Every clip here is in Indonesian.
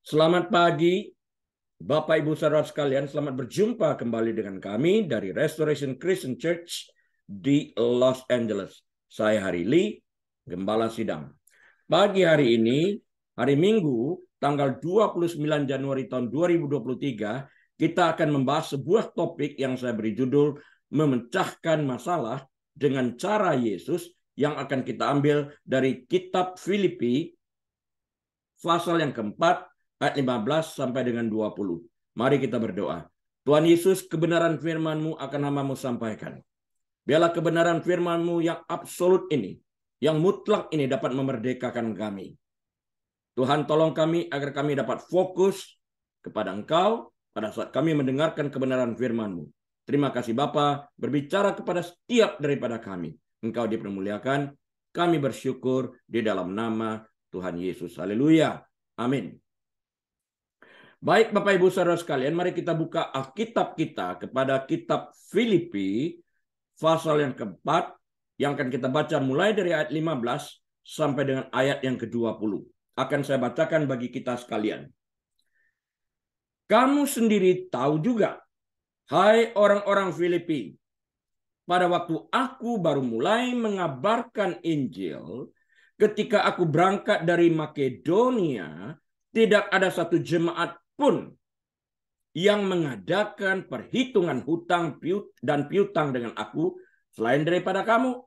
Selamat pagi, Bapak Ibu Saudara sekalian. Selamat berjumpa kembali dengan kami dari Restoration Christian Church di Los Angeles. Saya Harili, Gembala Sidang. Pagi hari ini, hari Minggu, tanggal 29 Januari tahun 2023, kita akan membahas sebuah topik yang saya beri judul Memecahkan Masalah dengan Cara Yesus, yang akan kita ambil dari kitab Filipi pasal yang keempat ayat 15 sampai dengan 20. Mari kita berdoa. Tuhan Yesus, kebenaran firman-Mu akan hamba-Mu sampaikan. Biarlah kebenaran firman-Mu yang absolut ini, yang mutlak ini dapat memerdekakan kami. Tuhan, tolong kami agar kami dapat fokus kepada Engkau pada saat kami mendengarkan kebenaran firman-Mu. Terima kasih Bapa, berbicara kepada setiap daripada kami. Engkau dipermuliakan, kami bersyukur di dalam nama Tuhan Yesus. Haleluya. Amin. Baik Bapak Ibu Saudara sekalian, mari kita buka Alkitab kita kepada kitab Filipi pasal yang keempat, yang akan kita baca mulai dari ayat 15 sampai dengan ayat yang ke-20. Akan saya bacakan bagi kita sekalian. Kamu sendiri tahu juga, hai orang-orang Filipi, pada waktu aku baru mulai mengabarkan Injil, ketika aku berangkat dari Makedonia, tidak ada satu jemaat pun yang mengadakan perhitungan hutang dan piutang dengan aku selain daripada kamu.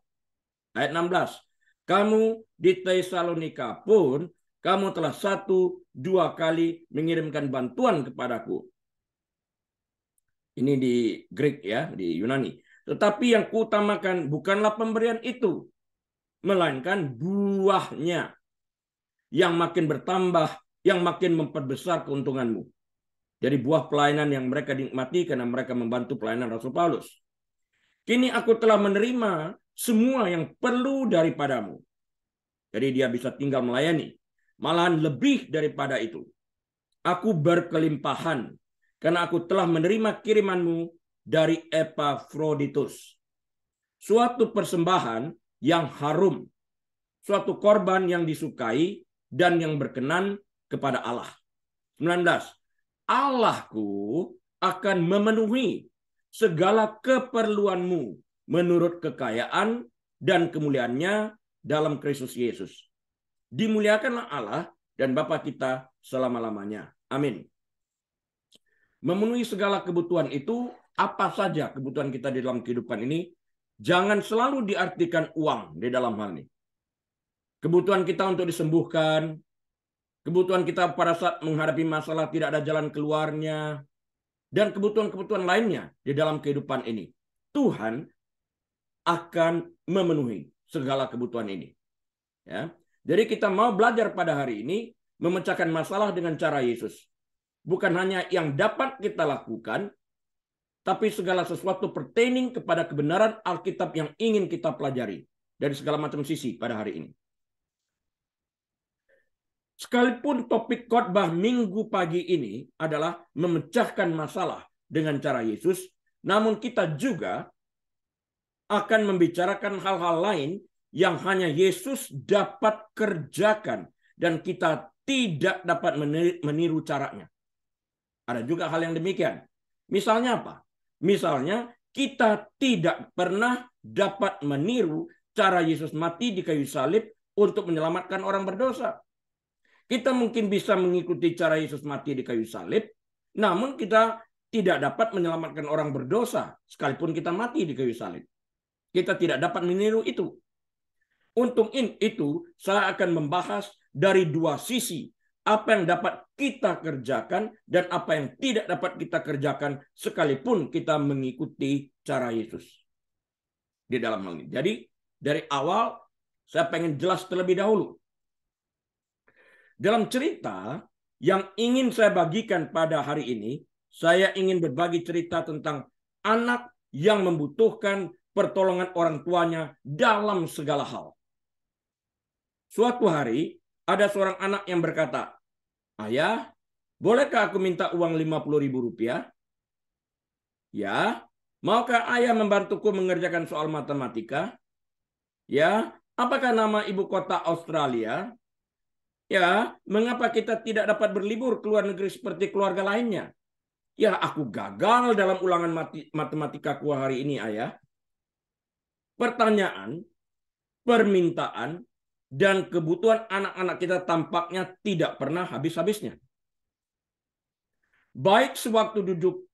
Ayat 16. Kamu di Tesalonika pun kamu telah 1-2 kali mengirimkan bantuan kepadaku. Ini di Greek ya, di Yunani. Tetapi yang kuutamakan bukanlah pemberian itu, melainkan buahnya yang makin bertambah, yang makin memperbesar keuntunganmu. Jadi buah pelayanan yang mereka nikmati karena mereka membantu pelayanan Rasul Paulus. Kini aku telah menerima semua yang perlu daripadamu. Jadi dia bisa tinggal melayani. Malahan lebih daripada itu. Aku berkelimpahan karena aku telah menerima kirimanmu dari Epafroditus. Suatu persembahan yang harum. Suatu korban yang disukai dan yang berkenan kepada Allah. 19. Allahku akan memenuhi segala keperluanmu menurut kekayaan dan kemuliaannya dalam Kristus Yesus. Dimuliakanlah Allah dan Bapa kita selama-lamanya. Amin. Memenuhi segala kebutuhan itu, apa saja kebutuhan kita di dalam kehidupan ini, jangan selalu diartikan uang di dalam hal ini. Kebutuhan kita untuk disembuhkan, kebutuhan kita pada saat menghadapi masalah tidak ada jalan keluarnya, dan kebutuhan-kebutuhan lainnya di dalam kehidupan ini. Tuhan akan memenuhi segala kebutuhan ini. Ya. Jadi kita mau belajar pada hari ini memecahkan masalah dengan cara Yesus. Bukan hanya yang dapat kita lakukan, tapi segala sesuatu pertaining kepada kebenaran Alkitab yang ingin kita pelajari dari segala macam sisi pada hari ini. Sekalipun topik khotbah minggu pagi ini adalah memecahkan masalah dengan cara Yesus, namun kita juga akan membicarakan hal-hal lain yang hanya Yesus dapat kerjakan dan kita tidak dapat meniru caranya. Ada juga hal yang demikian. Misalnya apa? Misalnya kita tidak pernah dapat meniru cara Yesus mati di kayu salib untuk menyelamatkan orang berdosa. Kita mungkin bisa mengikuti cara Yesus mati di kayu salib, namun kita tidak dapat menyelamatkan orang berdosa sekalipun kita mati di kayu salib. Kita tidak dapat meniru itu. Untuk itu, saya akan membahas dari dua sisi. Apa yang dapat kita kerjakan dan apa yang tidak dapat kita kerjakan sekalipun kita mengikuti cara Yesus. Di dalam hal ini. Jadi, dari awal saya pengen jelas terlebih dahulu. Dalam cerita yang ingin saya bagikan pada hari ini, saya ingin berbagi cerita tentang anak yang membutuhkan pertolongan orang tuanya dalam segala hal. Suatu hari, ada seorang anak yang berkata, "Ayah, bolehkah aku minta uang 50.000 rupiah? Ya, maukah ayah membantuku mengerjakan soal matematika? Ya, apakah nama ibu kota Australia? Ya, mengapa kita tidak dapat berlibur ke luar negeri seperti keluarga lainnya? Ya, aku gagal dalam ulangan matematikaku hari ini, Ayah. Pertanyaan, permintaan, dan kebutuhan anak-anak kita tampaknya tidak pernah habis-habisnya. Baik sewaktu duduk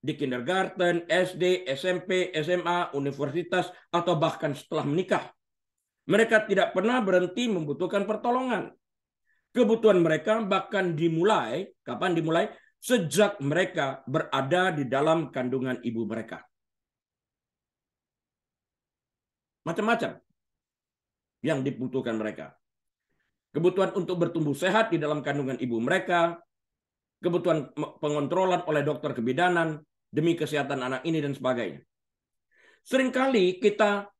di kindergarten, SD, SMP, SMA, universitas, atau bahkan setelah menikah. Mereka tidak pernah berhenti membutuhkan pertolongan. Kebutuhan mereka bahkan dimulai, kapan dimulai? Sejak mereka berada di dalam kandungan ibu mereka. Macam-macam yang dibutuhkan mereka. Kebutuhan untuk bertumbuh sehat di dalam kandungan ibu mereka, kebutuhan pengontrolan oleh dokter kebidanan demi kesehatan anak ini dan sebagainya. Seringkali kita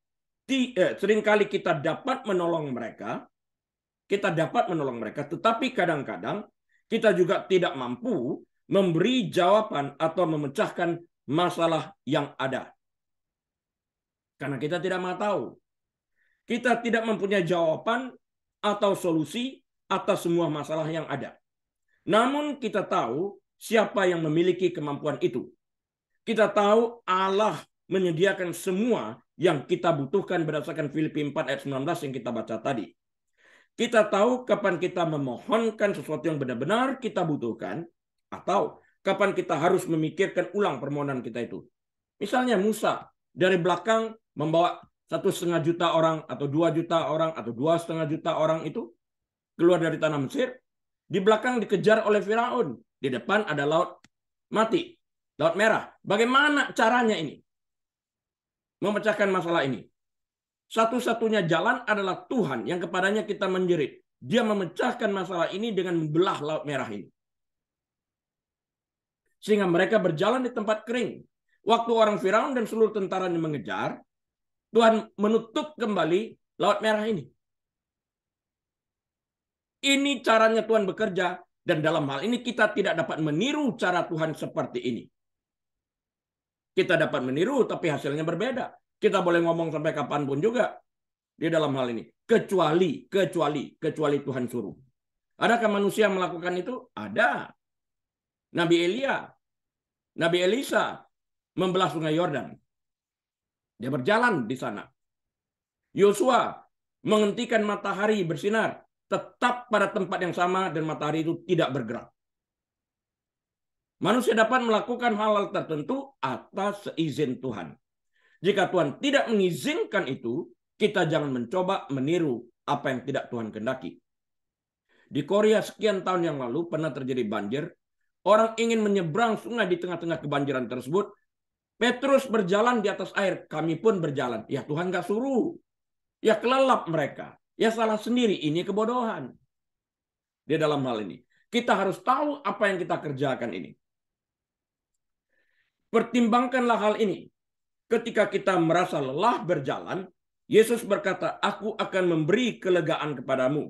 dapat menolong mereka, tetapi kadang-kadang kita juga tidak mampu memberi jawaban atau memecahkan masalah yang ada. Karena kita tidak mau tahu. Kita tidak mempunyai jawaban atau solusi atas semua masalah yang ada. Namun kita tahu siapa yang memiliki kemampuan itu. Kita tahu Allah menyediakan semua yang kita butuhkan berdasarkan Filipi 4 ayat 19 yang kita baca tadi. Kita tahu kapan kita memohonkan sesuatu yang benar-benar kita butuhkan, atau kapan kita harus memikirkan ulang permohonan kita itu. Misalnya Musa dari belakang membawa 1,5 juta orang atau 2 juta orang atau 2,5 juta orang itu keluar dari tanah Mesir. Di belakang dikejar oleh Firaun. Di depan ada laut mati, laut merah. Bagaimana caranya ini? Memecahkan masalah ini. Satu-satunya jalan adalah Tuhan yang kepadanya kita menjerit. Dia memecahkan masalah ini dengan membelah laut merah ini. Sehingga mereka berjalan di tempat kering. Waktu orang Firaun dan seluruh tentaranya mengejar, Tuhan menutup kembali laut merah ini. Ini caranya Tuhan bekerja, dan dalam hal ini kita tidak dapat meniru cara Tuhan seperti ini. Kita dapat meniru, tapi hasilnya berbeda. Kita boleh ngomong sampai kapanpun juga di dalam hal ini. Kecuali Tuhan suruh. Adakah manusia melakukan itu? Ada. Nabi Elia, Nabi Elisa membelah sungai Yordan. Dia berjalan di sana. Yosua menghentikan matahari bersinar, tetap pada tempat yang sama dan matahari itu tidak bergerak. Manusia dapat melakukan hal-hal tertentu atas seizin Tuhan. Jika Tuhan tidak mengizinkan itu, kita jangan mencoba meniru apa yang tidak Tuhan kehendaki. Di Korea sekian tahun yang lalu pernah terjadi banjir. Orang ingin menyeberang sungai di tengah-tengah kebanjiran tersebut. Petrus berjalan di atas air, kami pun berjalan. Ya Tuhan gak suruh. Ya kelelap mereka. Ya salah sendiri, ini kebodohan. Di dalam hal ini. Kita harus tahu apa yang kita kerjakan ini. Pertimbangkanlah hal ini. Ketika kita merasa lelah berjalan, Yesus berkata, aku akan memberi kelegaan kepadamu.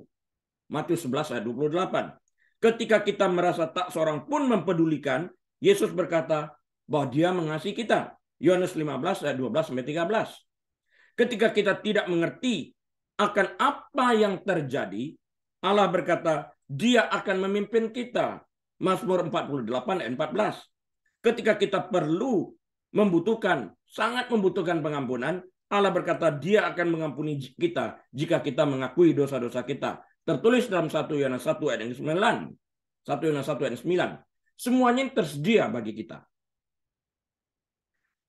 Matius 11 ayat 28. Ketika kita merasa tak seorang pun mempedulikan, Yesus berkata bahwa dia mengasihi kita. Yohanes 15 ayat 12-13. Ketika kita tidak mengerti akan apa yang terjadi, Allah berkata, dia akan memimpin kita. Mazmur 48 ayat 14. Ketika kita sangat membutuhkan pengampunan, Allah berkata dia akan mengampuni kita jika kita mengakui dosa-dosa kita. Tertulis dalam 1 Yohanes 1 ayat 9. 1 Yohanes 1 ayat 9. Semuanya tersedia bagi kita.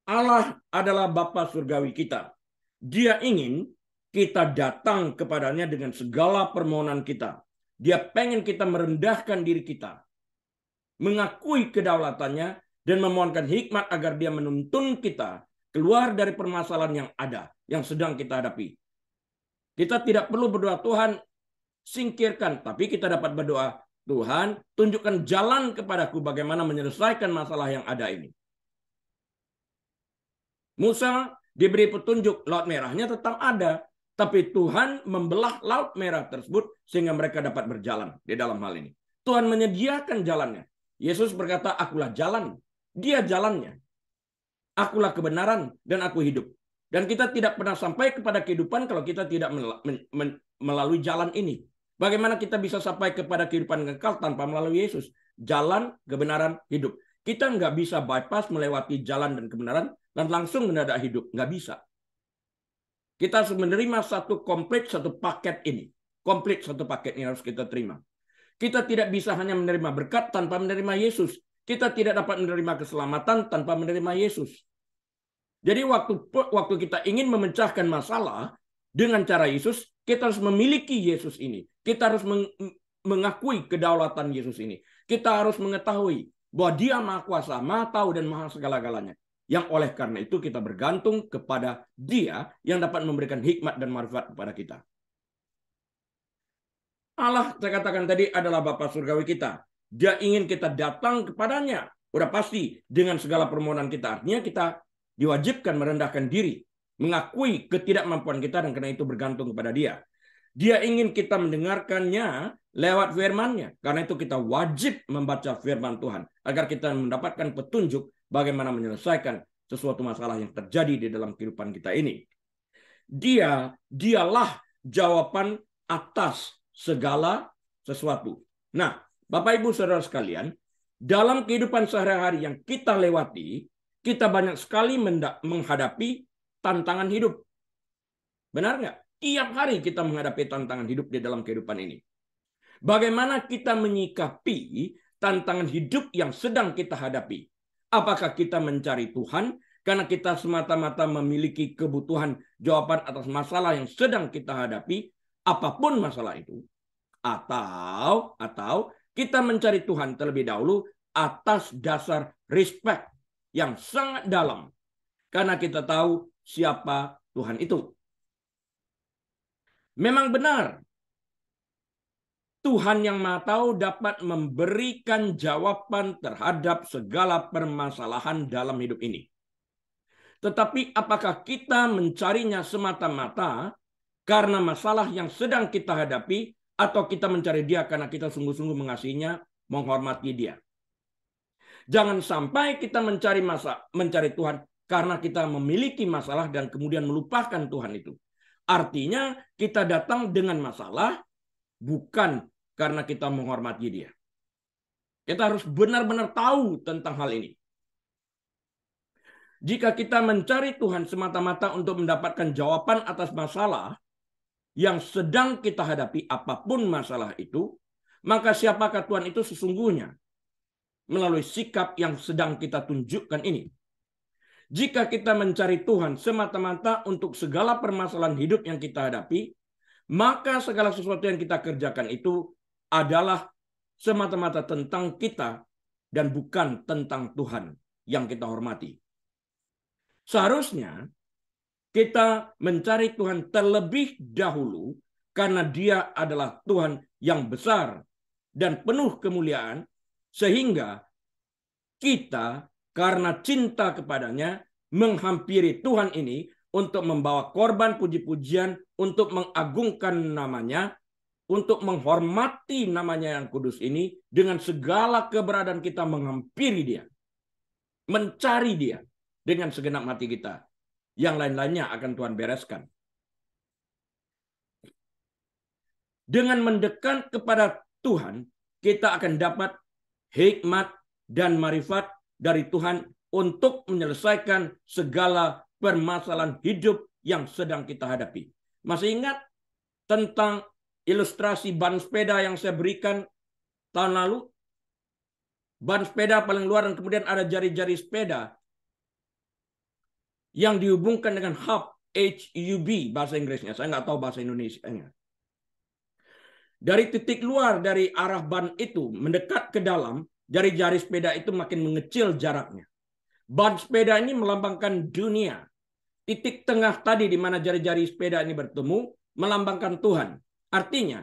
Allah adalah Bapa surgawi kita. Dia ingin kita datang kepadanya dengan segala permohonan kita. Dia pengen kita merendahkan diri kita, mengakui kedaulatannya, dan memohonkan hikmat agar dia menuntun kita keluar dari permasalahan yang ada, yang sedang kita hadapi. Kita tidak perlu berdoa, Tuhan singkirkan, tapi kita dapat berdoa, Tuhan tunjukkan jalan kepadaku bagaimana menyelesaikan masalah yang ada ini. Musa diberi petunjuk, laut merahnya tetap ada, tapi Tuhan membelah laut merah tersebut sehingga mereka dapat berjalan di dalam hal ini. Tuhan menyediakan jalannya. Yesus berkata, akulah jalan. Dia jalannya. Akulah kebenaran dan aku hidup. Dan kita tidak pernah sampai kepada kehidupan kalau kita tidak melalui jalan ini. Bagaimana kita bisa sampai kepada kehidupan kekal tanpa melalui Yesus? Jalan, kebenaran, hidup. Kita nggak bisa bypass melewati jalan dan kebenaran dan langsung mendadak hidup. Nggak bisa. Kita harus menerima satu paket ini. Komplit satu paket ini harus kita terima. Kita tidak bisa hanya menerima berkat tanpa menerima Yesus. Kita tidak dapat menerima keselamatan tanpa menerima Yesus. Jadi waktu kita ingin memecahkan masalah dengan cara Yesus, kita harus memiliki Yesus ini. Kita harus mengakui kedaulatan Yesus ini. Kita harus mengetahui bahwa Dia Maha Kuasa, Maha Tahu, dan Maha segala-galanya. Yang oleh karena itu kita bergantung kepada Dia yang dapat memberikan hikmat dan marifat kepada kita. Allah, saya katakan tadi, adalah Bapa surgawi kita. Dia ingin kita datang kepadanya. Udah pasti dengan segala permohonan kita. Artinya kita diwajibkan merendahkan diri, mengakui ketidakmampuan kita, dan karena itu bergantung kepada Dia. Dia ingin kita mendengarkannya lewat firman-Nya. Karena itu kita wajib membaca firman Tuhan agar kita mendapatkan petunjuk bagaimana menyelesaikan sesuatu masalah yang terjadi di dalam kehidupan kita ini. Dialah jawaban atas segala sesuatu. Nah, Bapak Ibu Saudara sekalian, dalam kehidupan sehari-hari yang kita lewati, kita banyak sekali menghadapi tantangan hidup. Benar nggak? Tiap hari kita menghadapi tantangan hidup di dalam kehidupan ini. Bagaimana kita menyikapi tantangan hidup yang sedang kita hadapi? Apakah kita mencari Tuhan karena kita semata-mata memiliki kebutuhan jawaban atas masalah yang sedang kita hadapi, apapun masalah itu? Atau kita mencari Tuhan terlebih dahulu atas dasar respect yang sangat dalam. Karena kita tahu siapa Tuhan itu. Memang benar, Tuhan yang Maha Tahu dapat memberikan jawaban terhadap segala permasalahan dalam hidup ini. Tetapi apakah kita mencarinya semata-mata karena masalah yang sedang kita hadapi, atau kita mencari Dia karena kita sungguh-sungguh mengasihinya, menghormati Dia? Jangan sampai kita mencari Tuhan karena kita memiliki masalah dan kemudian melupakan Tuhan itu. Artinya kita datang dengan masalah bukan karena kita menghormati Dia. Kita harus benar-benar tahu tentang hal ini. Jika kita mencari Tuhan semata-mata untuk mendapatkan jawaban atas masalah yang sedang kita hadapi, apapun masalah itu, maka siapakah Tuhan itu sesungguhnya? Melalui sikap yang sedang kita tunjukkan ini. Jika kita mencari Tuhan semata-mata untuk segala permasalahan hidup yang kita hadapi, maka segala sesuatu yang kita kerjakan itu adalah semata-mata tentang kita dan bukan tentang Tuhan yang kita hormati. Seharusnya kita mencari Tuhan terlebih dahulu karena Dia adalah Tuhan yang besar dan penuh kemuliaan, sehingga kita karena cinta kepadanya menghampiri Tuhan ini untuk membawa korban puji-pujian, untuk mengagungkan namanya, untuk menghormati namanya yang kudus ini. Dengan segala keberadaan kita menghampiri Dia, mencari Dia dengan segenap hati kita. Yang lain-lainnya akan Tuhan bereskan. Dengan mendekat kepada Tuhan, kita akan dapat hikmat dan marifat dari Tuhan untuk menyelesaikan segala permasalahan hidup yang sedang kita hadapi. Masih ingat tentang ilustrasi ban sepeda yang saya berikan tahun lalu? Ban sepeda paling luar dan kemudian ada jari-jari sepeda yang dihubungkan dengan hub, HUB bahasa Inggrisnya. Saya nggak tahu bahasa Indonesianya. Dari titik luar dari arah ban itu mendekat ke dalam, jari-jari sepeda itu makin mengecil jaraknya. Ban sepeda ini melambangkan dunia. Titik tengah tadi di mana jari-jari sepeda ini bertemu melambangkan Tuhan. Artinya,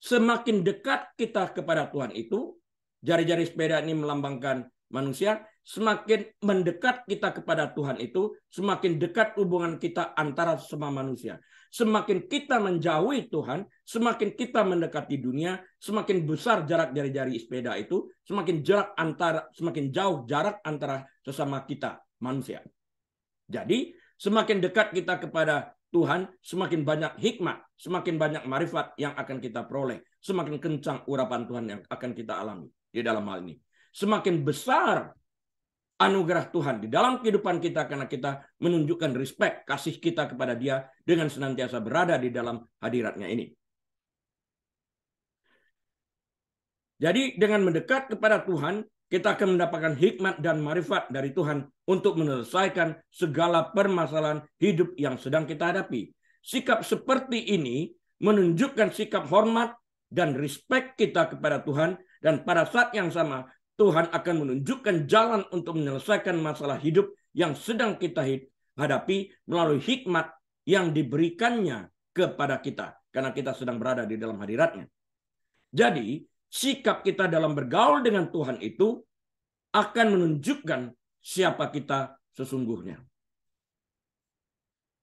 semakin dekat kita kepada Tuhan itu, jari-jari sepeda ini melambangkan manusia, semakin mendekat kita kepada Tuhan itu, semakin dekat hubungan kita antara sesama manusia. Semakin kita menjauhi Tuhan, semakin kita mendekati dunia, semakin besar jarak jari-jari sepeda itu, semakin jauh jarak antara sesama kita manusia. Jadi, semakin dekat kita kepada Tuhan, semakin banyak hikmat, semakin banyak marifat yang akan kita peroleh, semakin kencang urapan Tuhan yang akan kita alami di dalam hal ini. Semakin besar anugerah Tuhan di dalam kehidupan kita karena kita menunjukkan respect, kasih kita kepada Dia dengan senantiasa berada di dalam hadiratnya ini. Jadi dengan mendekat kepada Tuhan, kita akan mendapatkan hikmat dan marifat dari Tuhan untuk menyelesaikan segala permasalahan hidup yang sedang kita hadapi. Sikap seperti ini menunjukkan sikap hormat dan respect kita kepada Tuhan, dan pada saat yang sama Tuhan akan menunjukkan jalan untuk menyelesaikan masalah hidup yang sedang kita hadapi melalui hikmat yang diberikannya kepada kita karena kita sedang berada di dalam hadiratnya. Jadi sikap kita dalam bergaul dengan Tuhan itu akan menunjukkan siapa kita sesungguhnya.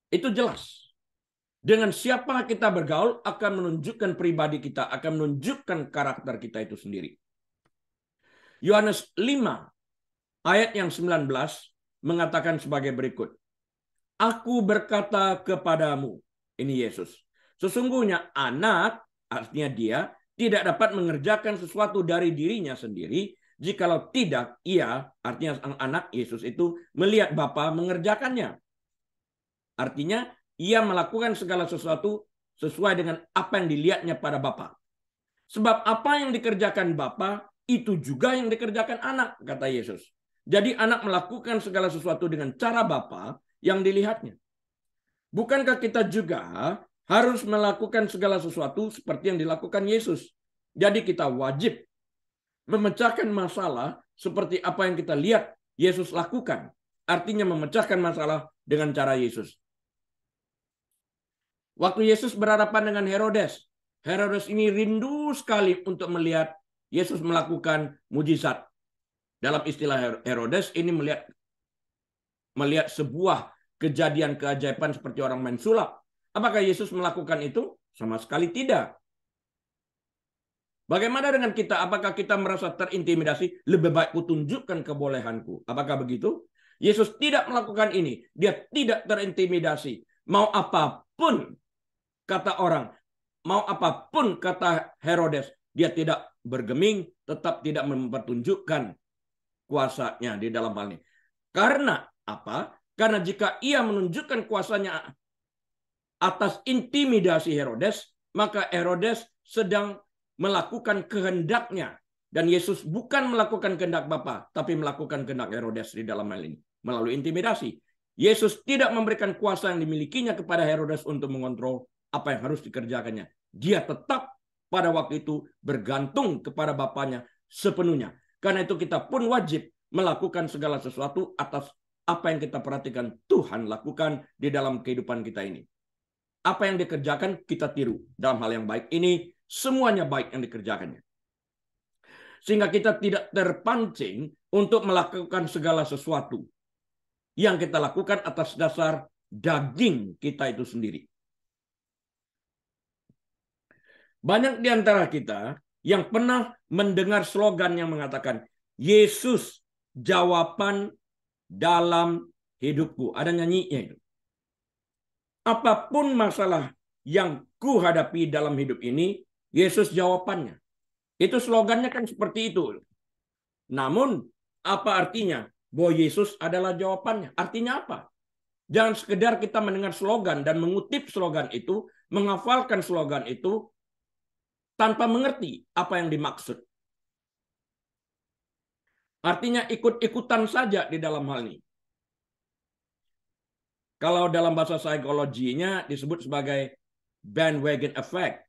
Itu jelas. Dengan siapa kita bergaul akan menunjukkan pribadi kita, akan menunjukkan karakter kita itu sendiri. Yohanes 5 ayat yang 19 mengatakan sebagai berikut. Aku berkata kepadamu, ini Yesus, sesungguhnya anak, artinya dia, tidak dapat mengerjakan sesuatu dari dirinya sendiri, jikalau tidak ia, artinya sang anak Yesus itu, melihat Bapa mengerjakannya. Artinya ia melakukan segala sesuatu sesuai dengan apa yang dilihatnya pada Bapa. Sebab apa yang dikerjakan Bapa, itu juga yang dikerjakan anak, kata Yesus. Jadi anak melakukan segala sesuatu dengan cara Bapa yang dilihatnya. Bukankah kita juga harus melakukan segala sesuatu seperti yang dilakukan Yesus? Jadi kita wajib memecahkan masalah seperti apa yang kita lihat Yesus lakukan. Artinya memecahkan masalah dengan cara Yesus. Waktu Yesus berhadapan dengan Herodes, Herodes ini rindu sekali untuk melihat Yesus melakukan mujizat. Dalam istilah Herodes ini melihat sebuah kejadian keajaiban seperti orang main sulap. Apakah Yesus melakukan itu? Sama sekali tidak. Bagaimana dengan kita? Apakah kita merasa terintimidasi? Lebih baik kutunjukkan kebolehanku. Apakah begitu? Yesus tidak melakukan ini. Dia tidak terintimidasi. Mau apapun kata orang, mau apapun kata Herodes, dia tidak bergeming, tetap tidak mempertunjukkan kuasanya di dalam hal ini. Karena apa? Karena jika ia menunjukkan kuasanya atas intimidasi Herodes, maka Herodes sedang melakukan kehendaknya. Dan Yesus bukan melakukan kehendak Bapa, tapi melakukan kehendak Herodes di dalam hal ini. Melalui intimidasi. Yesus tidak memberikan kuasa yang dimilikinya kepada Herodes untuk mengontrol apa yang harus dikerjakannya. Dia tetap pada waktu itu bergantung kepada Bapanya sepenuhnya. Karena itu kita pun wajib melakukan segala sesuatu atas apa yang kita perhatikan Tuhan lakukan di dalam kehidupan kita ini. Apa yang dikerjakan kita tiru. Dalam hal yang baik ini, semuanya baik yang dikerjakannya. Sehingga kita tidak terpancing untuk melakukan segala sesuatu yang kita lakukan atas dasar daging kita itu sendiri. Banyak di antara kita yang pernah mendengar slogan yang mengatakan, Yesus jawaban dalam hidupku. Ada nyanyinya itu. Apapun masalah yang ku hadapi dalam hidup ini, Yesus jawabannya. Itu slogannya kan seperti itu. Namun, apa artinya? Bahwa Yesus adalah jawabannya. Artinya apa? Jangan sekedar kita mendengar slogan dan mengutip slogan itu, menghafalkan slogan itu, tanpa mengerti apa yang dimaksud. Artinya ikut-ikutan saja di dalam hal ini. Kalau dalam bahasa psikologinya disebut sebagai bandwagon effect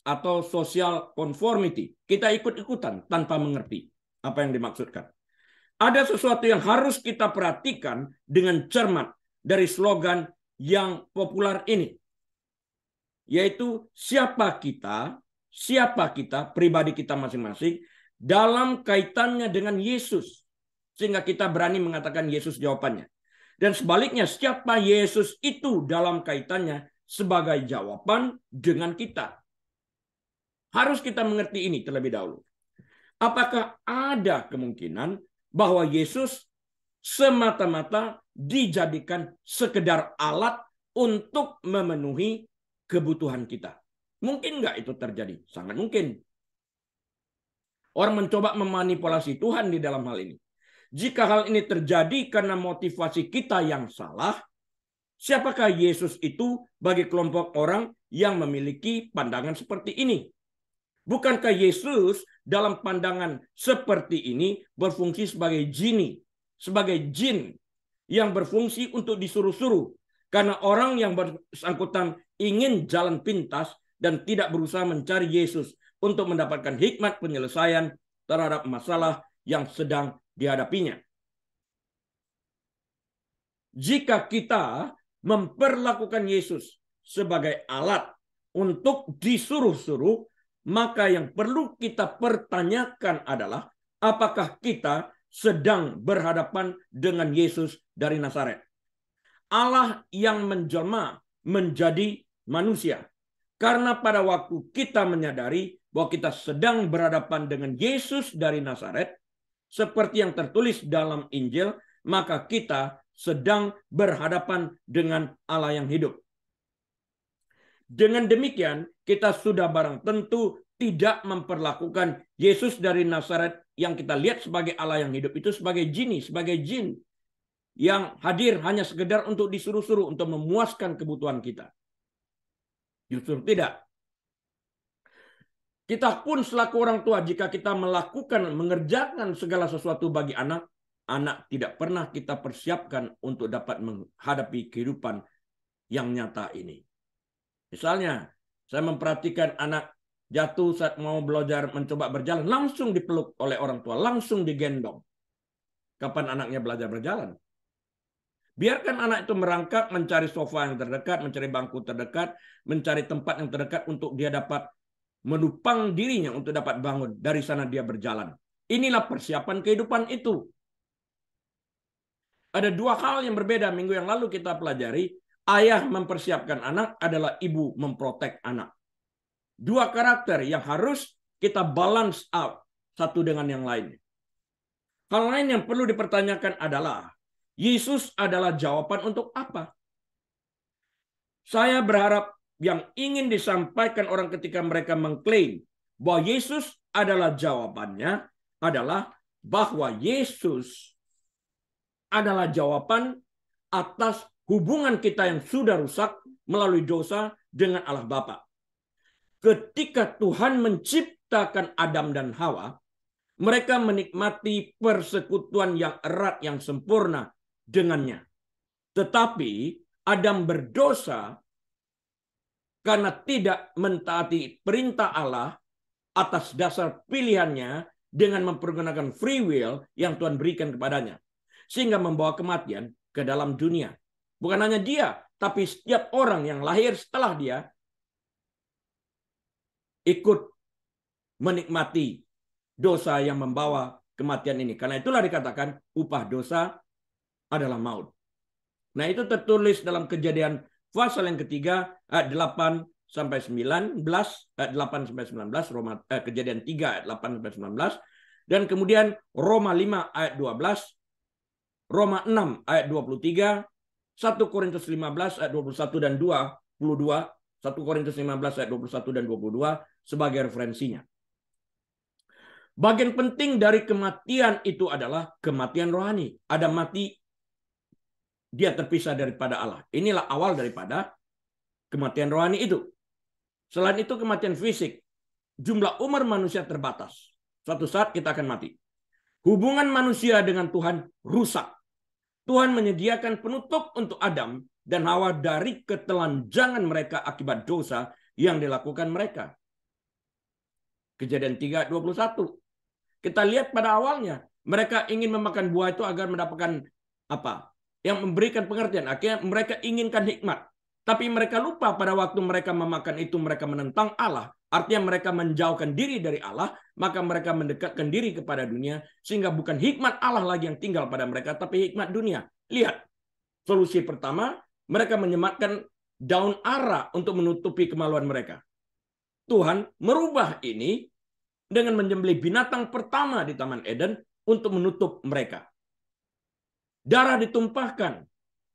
atau social conformity. Kita ikut-ikutan tanpa mengerti apa yang dimaksudkan. Ada sesuatu yang harus kita perhatikan dengan cermat dari slogan yang populer ini. Yaitu siapa kita, pribadi kita masing-masing, dalam kaitannya dengan Yesus. Sehingga kita berani mengatakan Yesus jawabannya. Dan sebaliknya, siapa Yesus itu dalam kaitannya sebagai jawaban dengan kita. Harus kita mengerti ini terlebih dahulu. Apakah ada kemungkinan bahwa Yesus semata-mata dijadikan sekedar alat untuk memenuhi kebutuhan kita. Mungkin nggak itu terjadi? Sangat mungkin. Orang mencoba memanipulasi Tuhan di dalam hal ini. Jika hal ini terjadi karena motivasi kita yang salah, siapakah Yesus itu bagi kelompok orang yang memiliki pandangan seperti ini? Bukankah Yesus dalam pandangan seperti ini berfungsi sebagai jin yang berfungsi untuk disuruh-suruh? Karena orang yang bersangkutan ingin jalan pintas dan tidak berusaha mencari Yesus untuk mendapatkan hikmat penyelesaian terhadap masalah yang sedang dihadapinya. Jika kita memperlakukan Yesus sebagai alat untuk disuruh-suruh, maka yang perlu kita pertanyakan adalah apakah kita sedang berhadapan dengan Yesus dari Nazaret, Allah yang menjelma menjadi manusia. Karena pada waktu kita menyadari bahwa kita sedang berhadapan dengan Yesus dari Nazaret, seperti yang tertulis dalam Injil, maka kita sedang berhadapan dengan Allah yang hidup. Dengan demikian, kita sudah barang tentu tidak memperlakukan Yesus dari Nazaret yang kita lihat sebagai Allah yang hidup itu sebagai jin yang hadir hanya sekedar untuk disuruh-suruh untuk memuaskan kebutuhan kita. Justru tidak. Kita pun selaku orang tua, jika kita mengerjakan segala sesuatu bagi anak, anak tidak pernah kita persiapkan untuk dapat menghadapi kehidupan yang nyata ini. Misalnya, saya memperhatikan anak jatuh saat mau belajar mencoba berjalan, langsung dipeluk oleh orang tua, langsung digendong. Kapan anaknya belajar berjalan? Biarkan anak itu merangkak, mencari sofa yang terdekat, mencari bangku terdekat, mencari tempat yang terdekat untuk dia dapat menupang dirinya untuk dapat bangun. Dari sana dia berjalan. Inilah persiapan kehidupan itu. Ada dua hal yang berbeda minggu yang lalu kita pelajari. Ayah mempersiapkan anak adalah ibu memprotek anak. Dua karakter yang harus kita balance out satu dengan yang lain. Hal lain yang perlu dipertanyakan adalah Yesus adalah jawaban untuk apa? Saya berharap yang ingin disampaikan orang ketika mereka mengklaim bahwa Yesus adalah jawabannya adalah bahwa Yesus adalah jawaban atas hubungan kita yang sudah rusak melalui dosa dengan Allah Bapa. Ketika Tuhan menciptakan Adam dan Hawa, mereka menikmati persekutuan yang erat, yang sempurna dengannya. Tetapi Adam berdosa karena tidak mentaati perintah Allah atas dasar pilihannya dengan mempergunakan free will yang Tuhan berikan kepadanya. Sehingga membawa kematian ke dalam dunia. Bukan hanya dia, tapi setiap orang yang lahir setelah dia ikut menikmati dosa yang membawa kematian ini. Karena itulah dikatakan upah dosa adalah maut. Nah, itu tertulis dalam Kejadian pasal yang ketiga ayat 8 sampai 19, ayat 8 sampai 19, Kejadian 3 ayat 8 sampai 19, dan kemudian Roma 5 ayat 12, Roma 6 ayat 23, 1 Korintus 15 ayat 21 dan 22, 1 Korintus 15 ayat 21 dan 22 sebagai referensinya. Bagian penting dari kematian itu adalah kematian rohani. Adam mati, dia terpisah daripada Allah. Inilah awal daripada kematian rohani itu. Selain itu kematian fisik. Jumlah umur manusia terbatas. Suatu saat kita akan mati. Hubungan manusia dengan Tuhan rusak. Tuhan menyediakan penutup untuk Adam dan Hawa dari ketelanjangan mereka akibat dosa yang dilakukan mereka. Kejadian 3:21. Kita lihat pada awalnya. Mereka ingin memakan buah itu agar mendapatkan apa? Yang memberikan pengertian. Akhirnya mereka inginkan hikmat. Tapi mereka lupa pada waktu mereka memakan itu mereka menentang Allah. Artinya mereka menjauhkan diri dari Allah. Maka mereka mendekatkan diri kepada dunia. Sehingga bukan hikmat Allah lagi yang tinggal pada mereka. Tapi hikmat dunia. Lihat. Solusi pertama. Mereka menyematkan daun ara untuk menutupi kemaluan mereka. Tuhan merubah ini dengan menyembelih binatang pertama di Taman Eden untuk menutup mereka. Darah ditumpahkan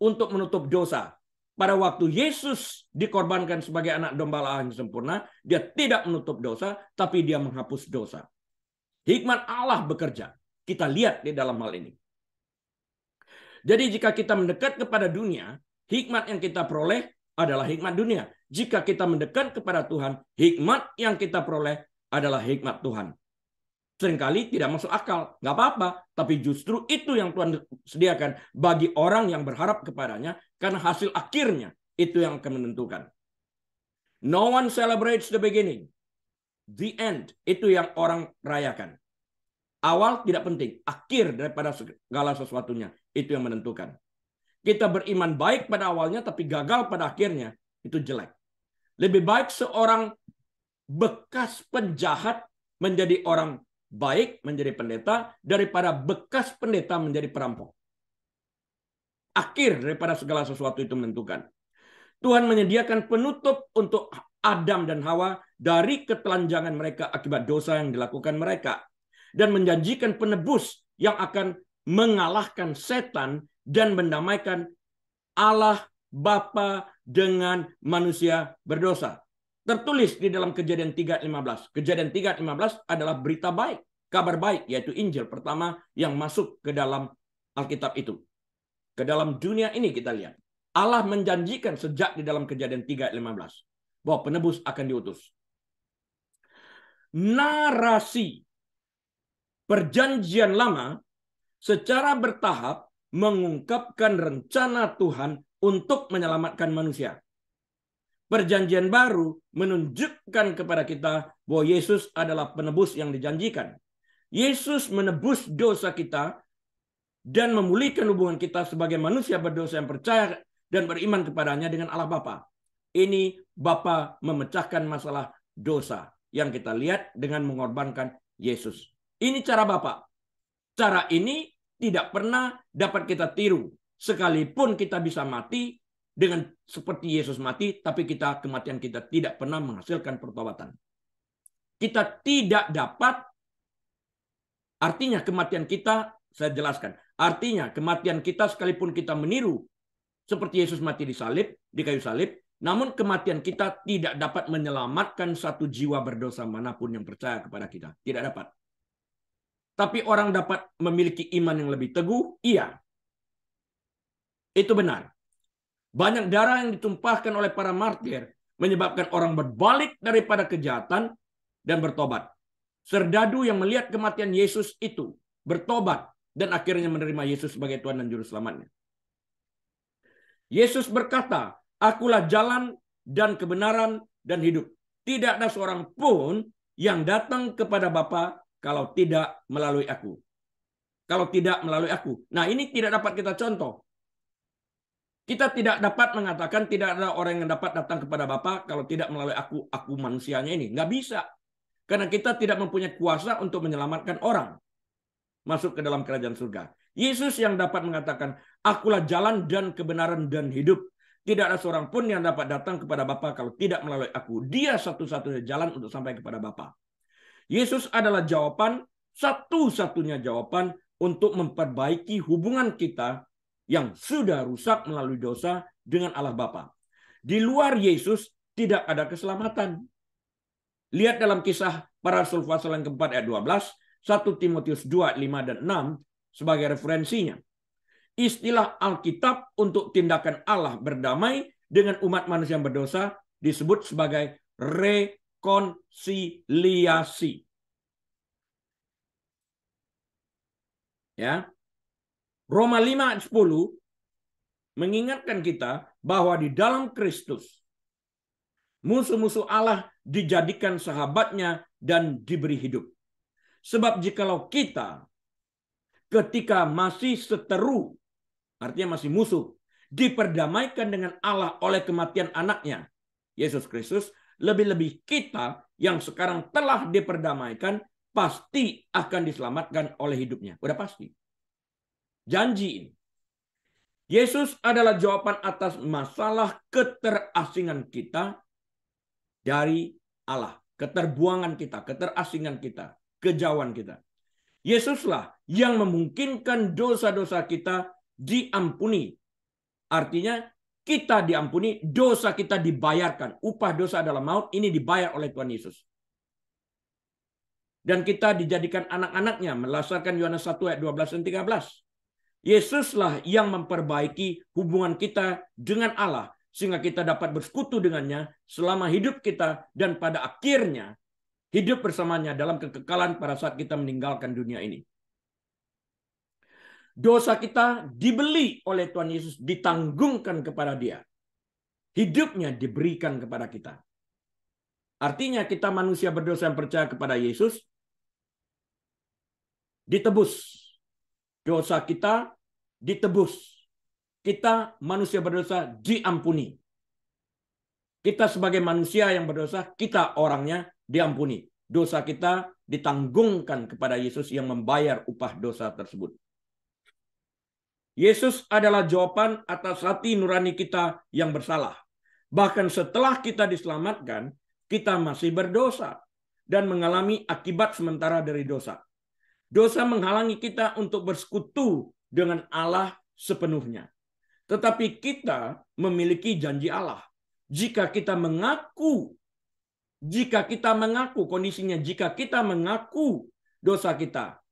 untuk menutup dosa. pada waktu Yesus dikorbankan sebagai anak domba Allah yang sempurna, dia tidak menutup dosa, tapi dia menghapus dosa. Hikmat Allah bekerja. Kita lihat di dalam hal ini. Jadi jika kita mendekat kepada dunia, hikmat yang kita peroleh adalah hikmat dunia. Jika kita mendekat kepada Tuhan, hikmat yang kita peroleh adalah hikmat Tuhan. Seringkali tidak masuk akal, nggak apa-apa, tapi justru itu yang Tuhan sediakan bagi orang yang berharap kepadanya, karena hasil akhirnya itu yang akan menentukan. No one celebrates the beginning, the end itu yang orang rayakan. Awal tidak penting, akhir daripada segala sesuatunya itu yang menentukan. Kita beriman baik pada awalnya, tapi gagal pada akhirnya itu jelek. Lebih baik seorang bekas penjahat menjadi orang baik, menjadi pendeta, daripada bekas pendeta menjadi perampok. Akhir daripada segala sesuatu itu menentukan. Tuhan menyediakan penutup untuk Adam dan Hawa dari ketelanjangan mereka akibat dosa yang dilakukan mereka. Dan menjanjikan penebus yang akan mengalahkan setan dan mendamaikan Allah Bapa dengan manusia berdosa. Tertulis di dalam Kejadian 3:15. Kejadian 3:15 adalah berita baik, kabar baik, yaitu Injil pertama yang masuk ke dalam Alkitab itu. Ke dalam dunia ini kita lihat. Allah menjanjikan sejak di dalam Kejadian 3:15 bahwa penebus akan diutus. Narasi Perjanjian Lama secara bertahap mengungkapkan rencana Tuhan untuk menyelamatkan manusia. Perjanjian Baru menunjukkan kepada kita bahwa Yesus adalah penebus yang dijanjikan. Yesus menebus dosa kita dan memulihkan hubungan kita sebagai manusia berdosa yang percaya dan beriman kepadanya dengan Allah Bapa. Ini Bapa memecahkan masalah dosa yang kita lihat dengan mengorbankan Yesus. Ini cara Bapa. Cara ini tidak pernah dapat kita tiru. Sekalipun kita bisa mati dengan seperti Yesus mati, tapi kematian kita tidak pernah menghasilkan pertobatan. Kita tidak dapat, artinya kematian kita, saya jelaskan, artinya kematian kita sekalipun kita meniru seperti Yesus mati di kayu salib, namun kematian kita tidak dapat menyelamatkan satu jiwa berdosa manapun yang percaya kepada kita. Tidak dapat. Tapi orang dapat memiliki iman yang lebih teguh, iya. Itu benar. Banyak darah yang ditumpahkan oleh para martir menyebabkan orang berbalik daripada kejahatan dan bertobat. Serdadu yang melihat kematian Yesus itu bertobat dan akhirnya menerima Yesus sebagai Tuhan dan Juru Selamatnya. Yesus berkata, "Akulah jalan dan kebenaran dan hidup. Tidak ada seorang pun yang datang kepada Bapa kalau tidak melalui aku." Kalau tidak melalui aku. Nah, ini tidak dapat kita contoh. Kita tidak dapat mengatakan tidak ada orang yang dapat datang kepada Bapa kalau tidak melalui aku manusianya ini. Nggak bisa. Karena kita tidak mempunyai kuasa untuk menyelamatkan orang masuk ke dalam kerajaan surga. Yesus yang dapat mengatakan, "Akulah jalan dan kebenaran dan hidup. Tidak ada seorang pun yang dapat datang kepada Bapa kalau tidak melalui aku." Dia satu-satunya jalan untuk sampai kepada Bapa. Yesus adalah jawaban, satu-satunya jawaban untuk memperbaiki hubungan kita yang sudah rusak melalui dosa dengan Allah Bapa. Di luar Yesus tidak ada keselamatan. Lihat dalam Kisah Para Rasul pasal yang keempat ayat 12, 1 Timotius 2, 5 dan 6 sebagai referensinya. Istilah Alkitab untuk tindakan Allah berdamai dengan umat manusia yang berdosa disebut sebagai rekonsiliasi. Ya. Roma 5 ayat 10 mengingatkan kita bahwa di dalam Kristus musuh-musuh Allah dijadikan sahabatnya dan diberi hidup. Sebab jikalau kita ketika masih seteru, artinya masih musuh, diperdamaikan dengan Allah oleh kematian anaknya, Yesus Kristus, lebih-lebih kita yang sekarang telah diperdamaikan pasti akan diselamatkan oleh hidupnya. Udah pasti. Janji ini. Yesus adalah jawaban atas masalah keterasingan kita dari Allah. Keterbuangan kita, keterasingan kita, kejauhan kita. Yesuslah yang memungkinkan dosa-dosa kita diampuni. Artinya kita diampuni, dosa kita dibayarkan. Upah dosa adalah maut, ini dibayar oleh Tuhan Yesus. Dan kita dijadikan anak-anaknya, berdasarkan Yohanes 1 ayat 12 dan 13. Yesuslah yang memperbaiki hubungan kita dengan Allah, sehingga kita dapat bersekutu dengannya selama hidup kita, dan pada akhirnya hidup bersamanya dalam kekekalan pada saat kita meninggalkan dunia ini. Dosa kita dibeli oleh Tuhan Yesus, ditanggungkan kepada Dia. Hidupnya diberikan kepada kita. Artinya kita manusia berdosa yang percaya kepada Yesus, ditebus. Dosa kita ditebus. Kita manusia berdosa diampuni. Kita sebagai manusia yang berdosa, kita orangnya diampuni. Dosa kita ditanggungkan kepada Yesus yang membayar upah dosa tersebut. Yesus adalah jawaban atas hati nurani kita yang bersalah. Bahkan setelah kita diselamatkan, kita masih berdosa dan mengalami akibat sementara dari dosa. Dosa menghalangi kita untuk bersekutu dengan Allah sepenuhnya. Tetapi kita memiliki janji Allah. Jika kita mengaku kondisinya, jika kita mengaku dosa kita,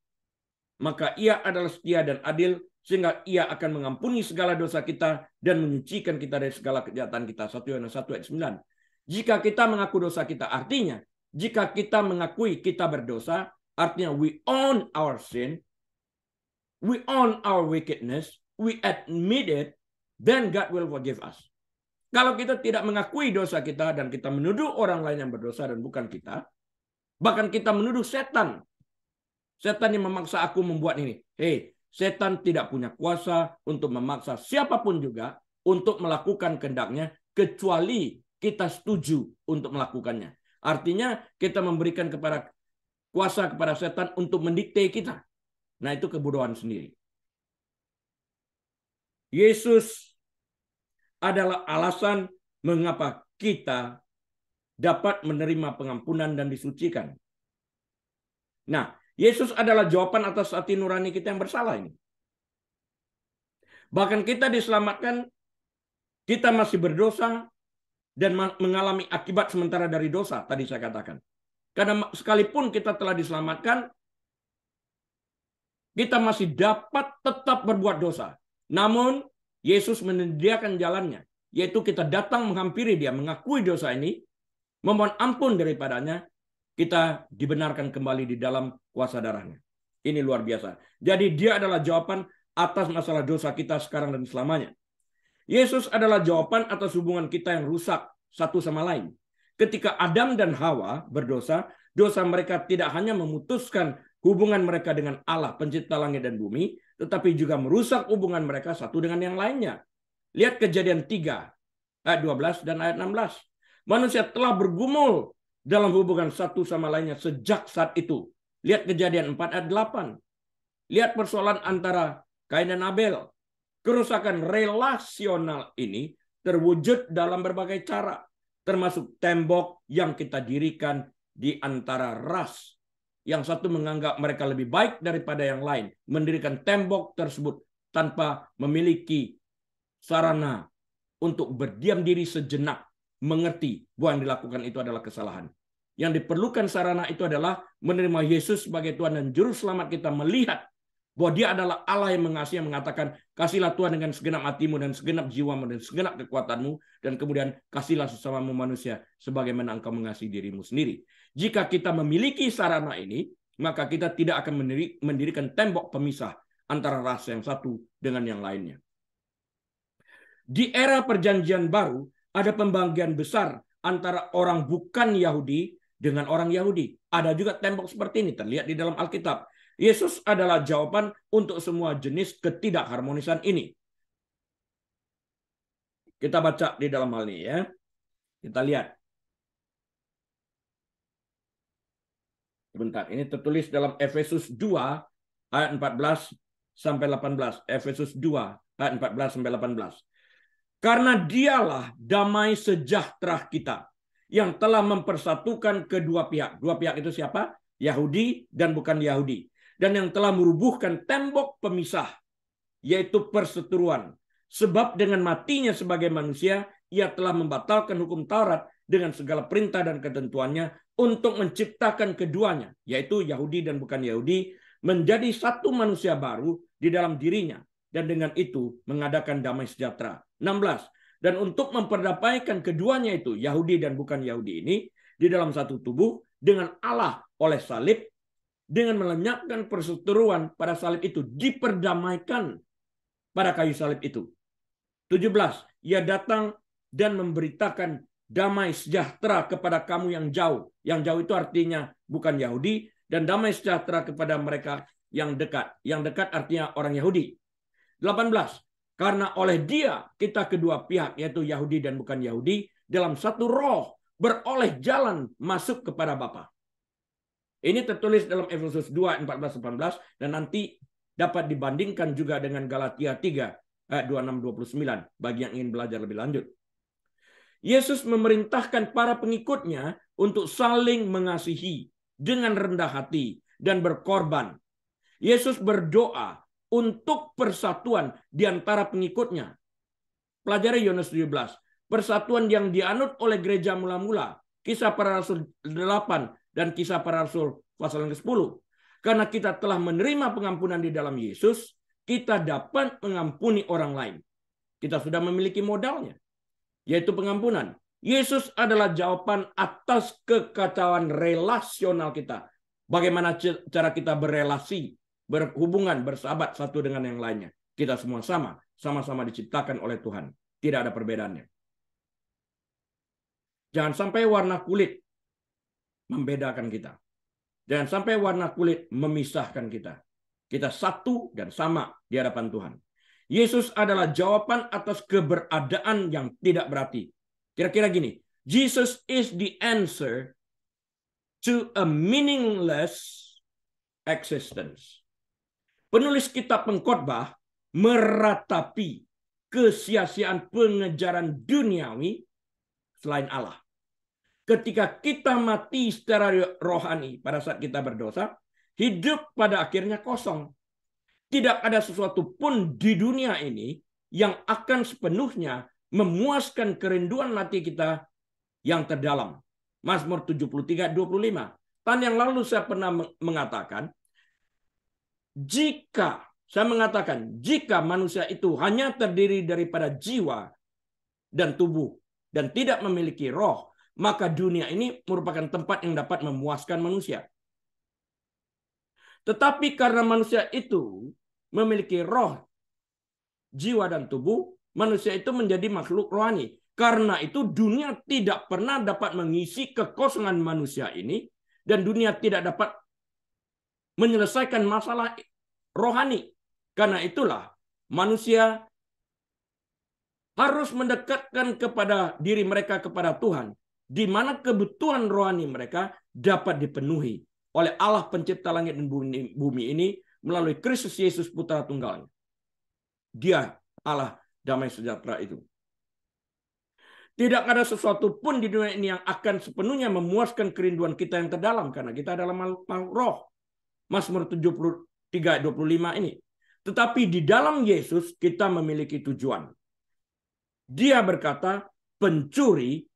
maka Ia adalah setia dan adil, sehingga Ia akan mengampuni segala dosa kita dan menyucikan kita dari segala kejahatan kita. 1 Yohanes 1 ayat 9. Jika kita mengaku dosa kita, artinya jika kita mengakui kita berdosa, artinya we own our sin, we own our wickedness, we admit it, then God will forgive us. Kalau kita tidak mengakui dosa kita dan kita menuduh orang lain yang berdosa dan bukan kita, bahkan kita menuduh setan. Setan yang memaksa aku membuat ini. Setan tidak punya kuasa untuk memaksa siapapun juga untuk melakukan kehendaknya, kecuali kita setuju untuk melakukannya. Artinya kita memberikan kuasa kepada setan untuk mendikte kita. Nah, itu kebodohan sendiri. Yesus adalah alasan mengapa kita dapat menerima pengampunan dan disucikan. Nah, Yesus adalah jawaban atas hati nurani kita yang bersalah ini. Bahkan kita diselamatkan, kita masih berdosa dan mengalami akibat sementara dari dosa, tadi saya katakan. Karena sekalipun kita telah diselamatkan, kita masih dapat tetap berbuat dosa. Namun, Yesus menyediakan jalannya, yaitu kita datang menghampiri Dia, mengakui dosa ini, memohon ampun daripadanya, kita dibenarkan kembali di dalam kuasa darahnya. Ini luar biasa. Jadi Dia adalah jawaban atas masalah dosa kita sekarang dan selamanya. Yesus adalah jawaban atas hubungan kita yang rusak satu sama lain. Ketika Adam dan Hawa berdosa, dosa mereka tidak hanya memutuskan hubungan mereka dengan Allah, pencipta langit dan bumi, tetapi juga merusak hubungan mereka satu dengan yang lainnya. Lihat Kejadian 3, ayat 12 dan ayat 16. Manusia telah bergumul dalam hubungan satu sama lainnya sejak saat itu. Lihat Kejadian 4 ayat 8. Lihat persoalan antara Kain dan Abel. Kerusakan relasional ini terwujud dalam berbagai cara, termasuk tembok yang kita dirikan di antara ras. Yang satu menganggap mereka lebih baik daripada yang lain, mendirikan tembok tersebut tanpa memiliki sarana untuk berdiam diri sejenak, mengerti bahwa yang dilakukan itu adalah kesalahan. Yang diperlukan sarana itu adalah menerima Yesus sebagai Tuhan dan Juru Selamat kita, melihat bahwa Dia adalah Allah yang mengasihi, yang mengatakan, kasihlah Tuhan dengan segenap hatimu dan segenap jiwamu dan segenap kekuatanmu, dan kemudian kasihlah sesamamu manusia sebagaimana engkau mengasihi dirimu sendiri. Jika kita memiliki sarana ini, maka kita tidak akan mendirikan tembok pemisah antara ras yang satu dengan yang lainnya. Di era Perjanjian Baru, ada pembagian besar antara orang bukan Yahudi dengan orang Yahudi. Ada juga tembok seperti ini, terlihat di dalam Alkitab. Yesus adalah jawaban untuk semua jenis ketidakharmonisan ini. Kita baca di dalam hal ini ya. Kita lihat. Sebentar, ini tertulis dalam Efesus 2 ayat 14 sampai 18. Efesus 2 ayat 14 sampai 18. Karena Dialah damai sejahtera kita yang telah mempersatukan kedua pihak. Dua pihak itu siapa? Yahudi dan bukan Yahudi. Dan yang telah merubuhkan tembok pemisah, yaitu perseteruan, Sebab dengan matinya sebagai manusia, ia telah membatalkan hukum Taurat dengan segala perintah dan ketentuannya untuk menciptakan keduanya, yaitu Yahudi dan bukan Yahudi, menjadi satu manusia baru di dalam dirinya, dan dengan itu mengadakan damai sejahtera. 16. Dan untuk memperdamaikan keduanya itu, Yahudi dan bukan Yahudi ini, di dalam satu tubuh dengan Allah oleh salib, dengan melenyapkan perseteruan pada salib itu, diperdamaikan pada kayu salib itu. 17. Ia datang dan memberitakan damai sejahtera kepada kamu yang jauh. Yang jauh itu artinya bukan Yahudi, dan damai sejahtera kepada mereka yang dekat. Yang dekat artinya orang Yahudi. 18. Karena oleh dia kita kedua pihak, yaitu Yahudi dan bukan Yahudi, dalam satu roh beroleh jalan masuk kepada Bapa. Ini tertulis dalam Efesus 2, 14-18, dan nanti dapat dibandingkan juga dengan Galatia 3, 26-29 bagi yang ingin belajar lebih lanjut. Yesus memerintahkan para pengikutnya untuk saling mengasihi dengan rendah hati dan berkorban. Yesus berdoa untuk persatuan di antara pengikutnya. Pelajari Yohanes 17. Persatuan yang dianut oleh gereja mula-mula. Kisah Para Rasul 8 dan Kisah Para Rasul pasal yang ke-10. Karena kita telah menerima pengampunan di dalam Yesus, kita dapat mengampuni orang lain. Kita sudah memiliki modalnya, yaitu pengampunan. Yesus adalah jawaban atas kekacauan relasional kita. Bagaimana cara kita berelasi, berhubungan, bersahabat satu dengan yang lainnya. Kita semua sama-sama diciptakan oleh Tuhan. Tidak ada perbedaannya. Jangan sampai warna kulit membedakan kita. Jangan sampai warna kulit memisahkan kita. Kita satu dan sama di hadapan Tuhan. Yesus adalah jawaban atas keberadaan yang tidak berarti. Kira-kira gini, Jesus is the answer to a meaningless existence. Penulis kitab Pengkhotbah meratapi kesia-siaan pengejaran duniawi selain Allah. Ketika kita mati secara rohani pada saat kita berdosa, hidup pada akhirnya kosong. Tidak ada sesuatu pun di dunia ini yang akan sepenuhnya memuaskan kerinduan hati kita yang terdalam. Mazmur 73:25. Tahun yang lalu saya pernah mengatakan, jika manusia itu hanya terdiri daripada jiwa dan tubuh dan tidak memiliki roh, maka dunia ini merupakan tempat yang dapat memuaskan manusia. Tetapi karena manusia itu memiliki roh, jiwa, dan tubuh, manusia itu menjadi makhluk rohani. Karena itu dunia tidak pernah dapat mengisi kekosongan manusia ini, dan dunia tidak dapat menyelesaikan masalah rohani. Karena itulah manusia harus mendekatkan kepada diri mereka kepada Tuhan, di mana kebutuhan rohani mereka dapat dipenuhi oleh Allah pencipta langit dan bumi ini melalui Kristus Yesus Putra Tunggalnya. Dia Allah damai sejahtera itu. Tidak ada sesuatu pun di dunia ini yang akan sepenuhnya memuaskan kerinduan kita yang terdalam, karena kita adalah makhluk roh. Mazmur 73:25 ini. Tetapi di dalam Yesus kita memiliki tujuan. Dia berkata, pencuri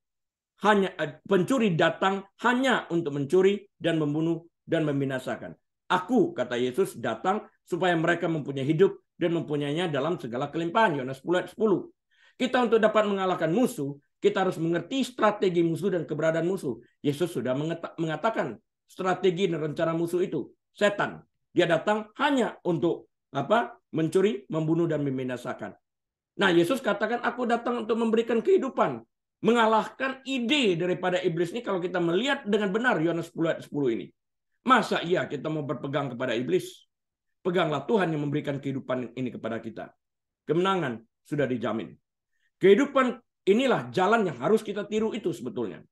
datang hanya untuk mencuri dan membunuh dan membinasakan. Aku, kata Yesus, datang supaya mereka mempunyai hidup dan mempunyainya dalam segala kelimpahan. Yohanes 10:10. Kita untuk dapat mengalahkan musuh, kita harus mengerti strategi musuh dan keberadaan musuh. Yesus sudah mengatakan strategi dan rencana musuh itu. Setan. Dia datang hanya untuk mencuri, membunuh, dan membinasakan. Nah, Yesus katakan, aku datang untuk memberikan kehidupan. Mengalahkan ide daripada iblis ini kalau kita melihat dengan benar Yohanes 10:10 ini. Masa iya kita mau berpegang kepada iblis? Peganglah Tuhan yang memberikan kehidupan ini kepada kita. Kemenangan sudah dijamin. Kehidupan inilah jalan yang harus kita tiru itu sebetulnya.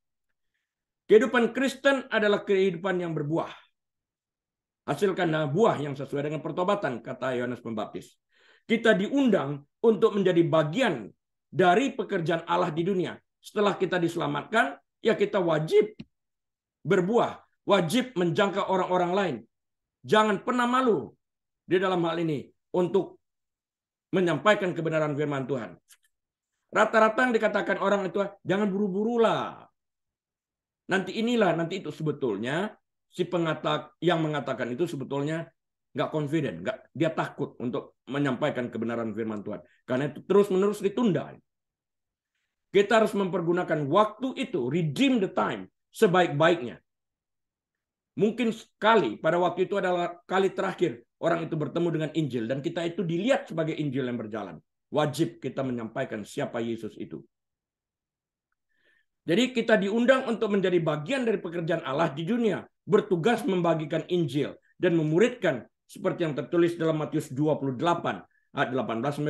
Kehidupan Kristen adalah kehidupan yang berbuah. Hasilkanlah buah yang sesuai dengan pertobatan, kata Yohanes Pembaptis. Kita diundang untuk menjadi bagian dari pekerjaan Allah di dunia. Setelah kita diselamatkan, ya kita wajib berbuah, wajib menjangkau orang-orang lain. Jangan pernah malu di dalam hal ini untuk menyampaikan kebenaran firman Tuhan. Rata-rata yang dikatakan orang itu, jangan buru-burulah. Nanti inilah, nanti itu. Sebetulnya si yang mengatakan itu sebetulnya nggak confident, dia takut untuk menyampaikan kebenaran firman Tuhan. Karena itu terus-menerus ditunda. Kita harus mempergunakan waktu itu, redeem the time, sebaik-baiknya. Mungkin sekali pada waktu itu adalah kali terakhir orang itu bertemu dengan Injil, dan kita itu dilihat sebagai Injil yang berjalan. Wajib kita menyampaikan siapa Yesus itu. Jadi kita diundang untuk menjadi bagian dari pekerjaan Allah di dunia, bertugas membagikan Injil dan memuridkan seperti yang tertulis dalam Matius 28 ayat 18-20.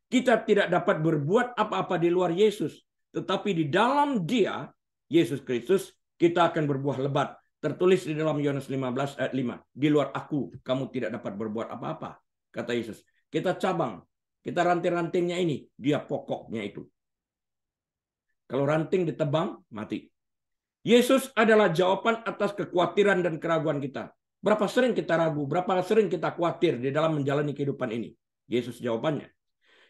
Kita tidak dapat berbuat apa-apa di luar Yesus, tetapi di dalam Dia, Yesus Kristus, kita akan berbuah lebat. Tertulis di dalam Yohanes 15 ayat 5. Di luar aku, kamu tidak dapat berbuat apa-apa, kata Yesus. Kita cabang, kita ranting-rantingnya ini, Dia pokoknya itu. Kalau ranting ditebang, mati. Yesus adalah jawaban atas kekhawatiran dan keraguan kita. Berapa sering kita ragu, berapa sering kita khawatir di dalam menjalani kehidupan ini? Yesus jawabannya.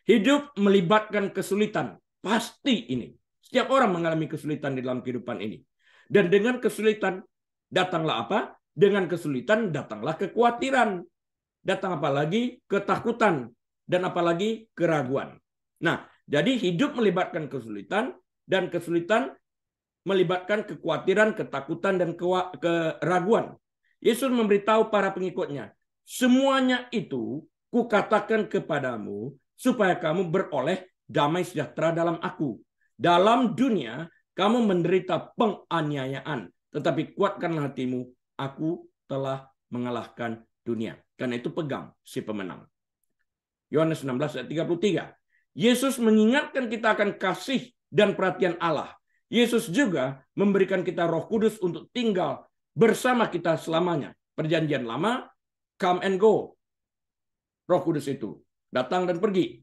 Hidup melibatkan kesulitan. Pasti ini. Setiap orang mengalami kesulitan di dalam kehidupan ini. Dan dengan kesulitan, datanglah apa? Dengan kesulitan, datanglah kekhawatiran. Datang apalagi? Ketakutan. Dan apalagi keraguan. Nah, jadi hidup melibatkan kesulitan, dan kesulitan melibatkan kekhawatiran, ketakutan, dan keraguan. Yesus memberitahu para pengikutnya, semuanya itu kukatakan kepadamu, supaya kamu beroleh damai sejahtera dalam aku. Dalam dunia, kamu menderita penganiayaan. Tetapi kuatkanlah hatimu, aku telah mengalahkan dunia. Karena itu pegang si pemenang. Yohanes 16 ayat 33. Yesus mengingatkan kita akan kasih dan perhatian Allah. Yesus juga memberikan kita Roh Kudus untuk tinggal bersama kita selamanya. Perjanjian lama, come and go. Roh Kudus itu datang dan pergi.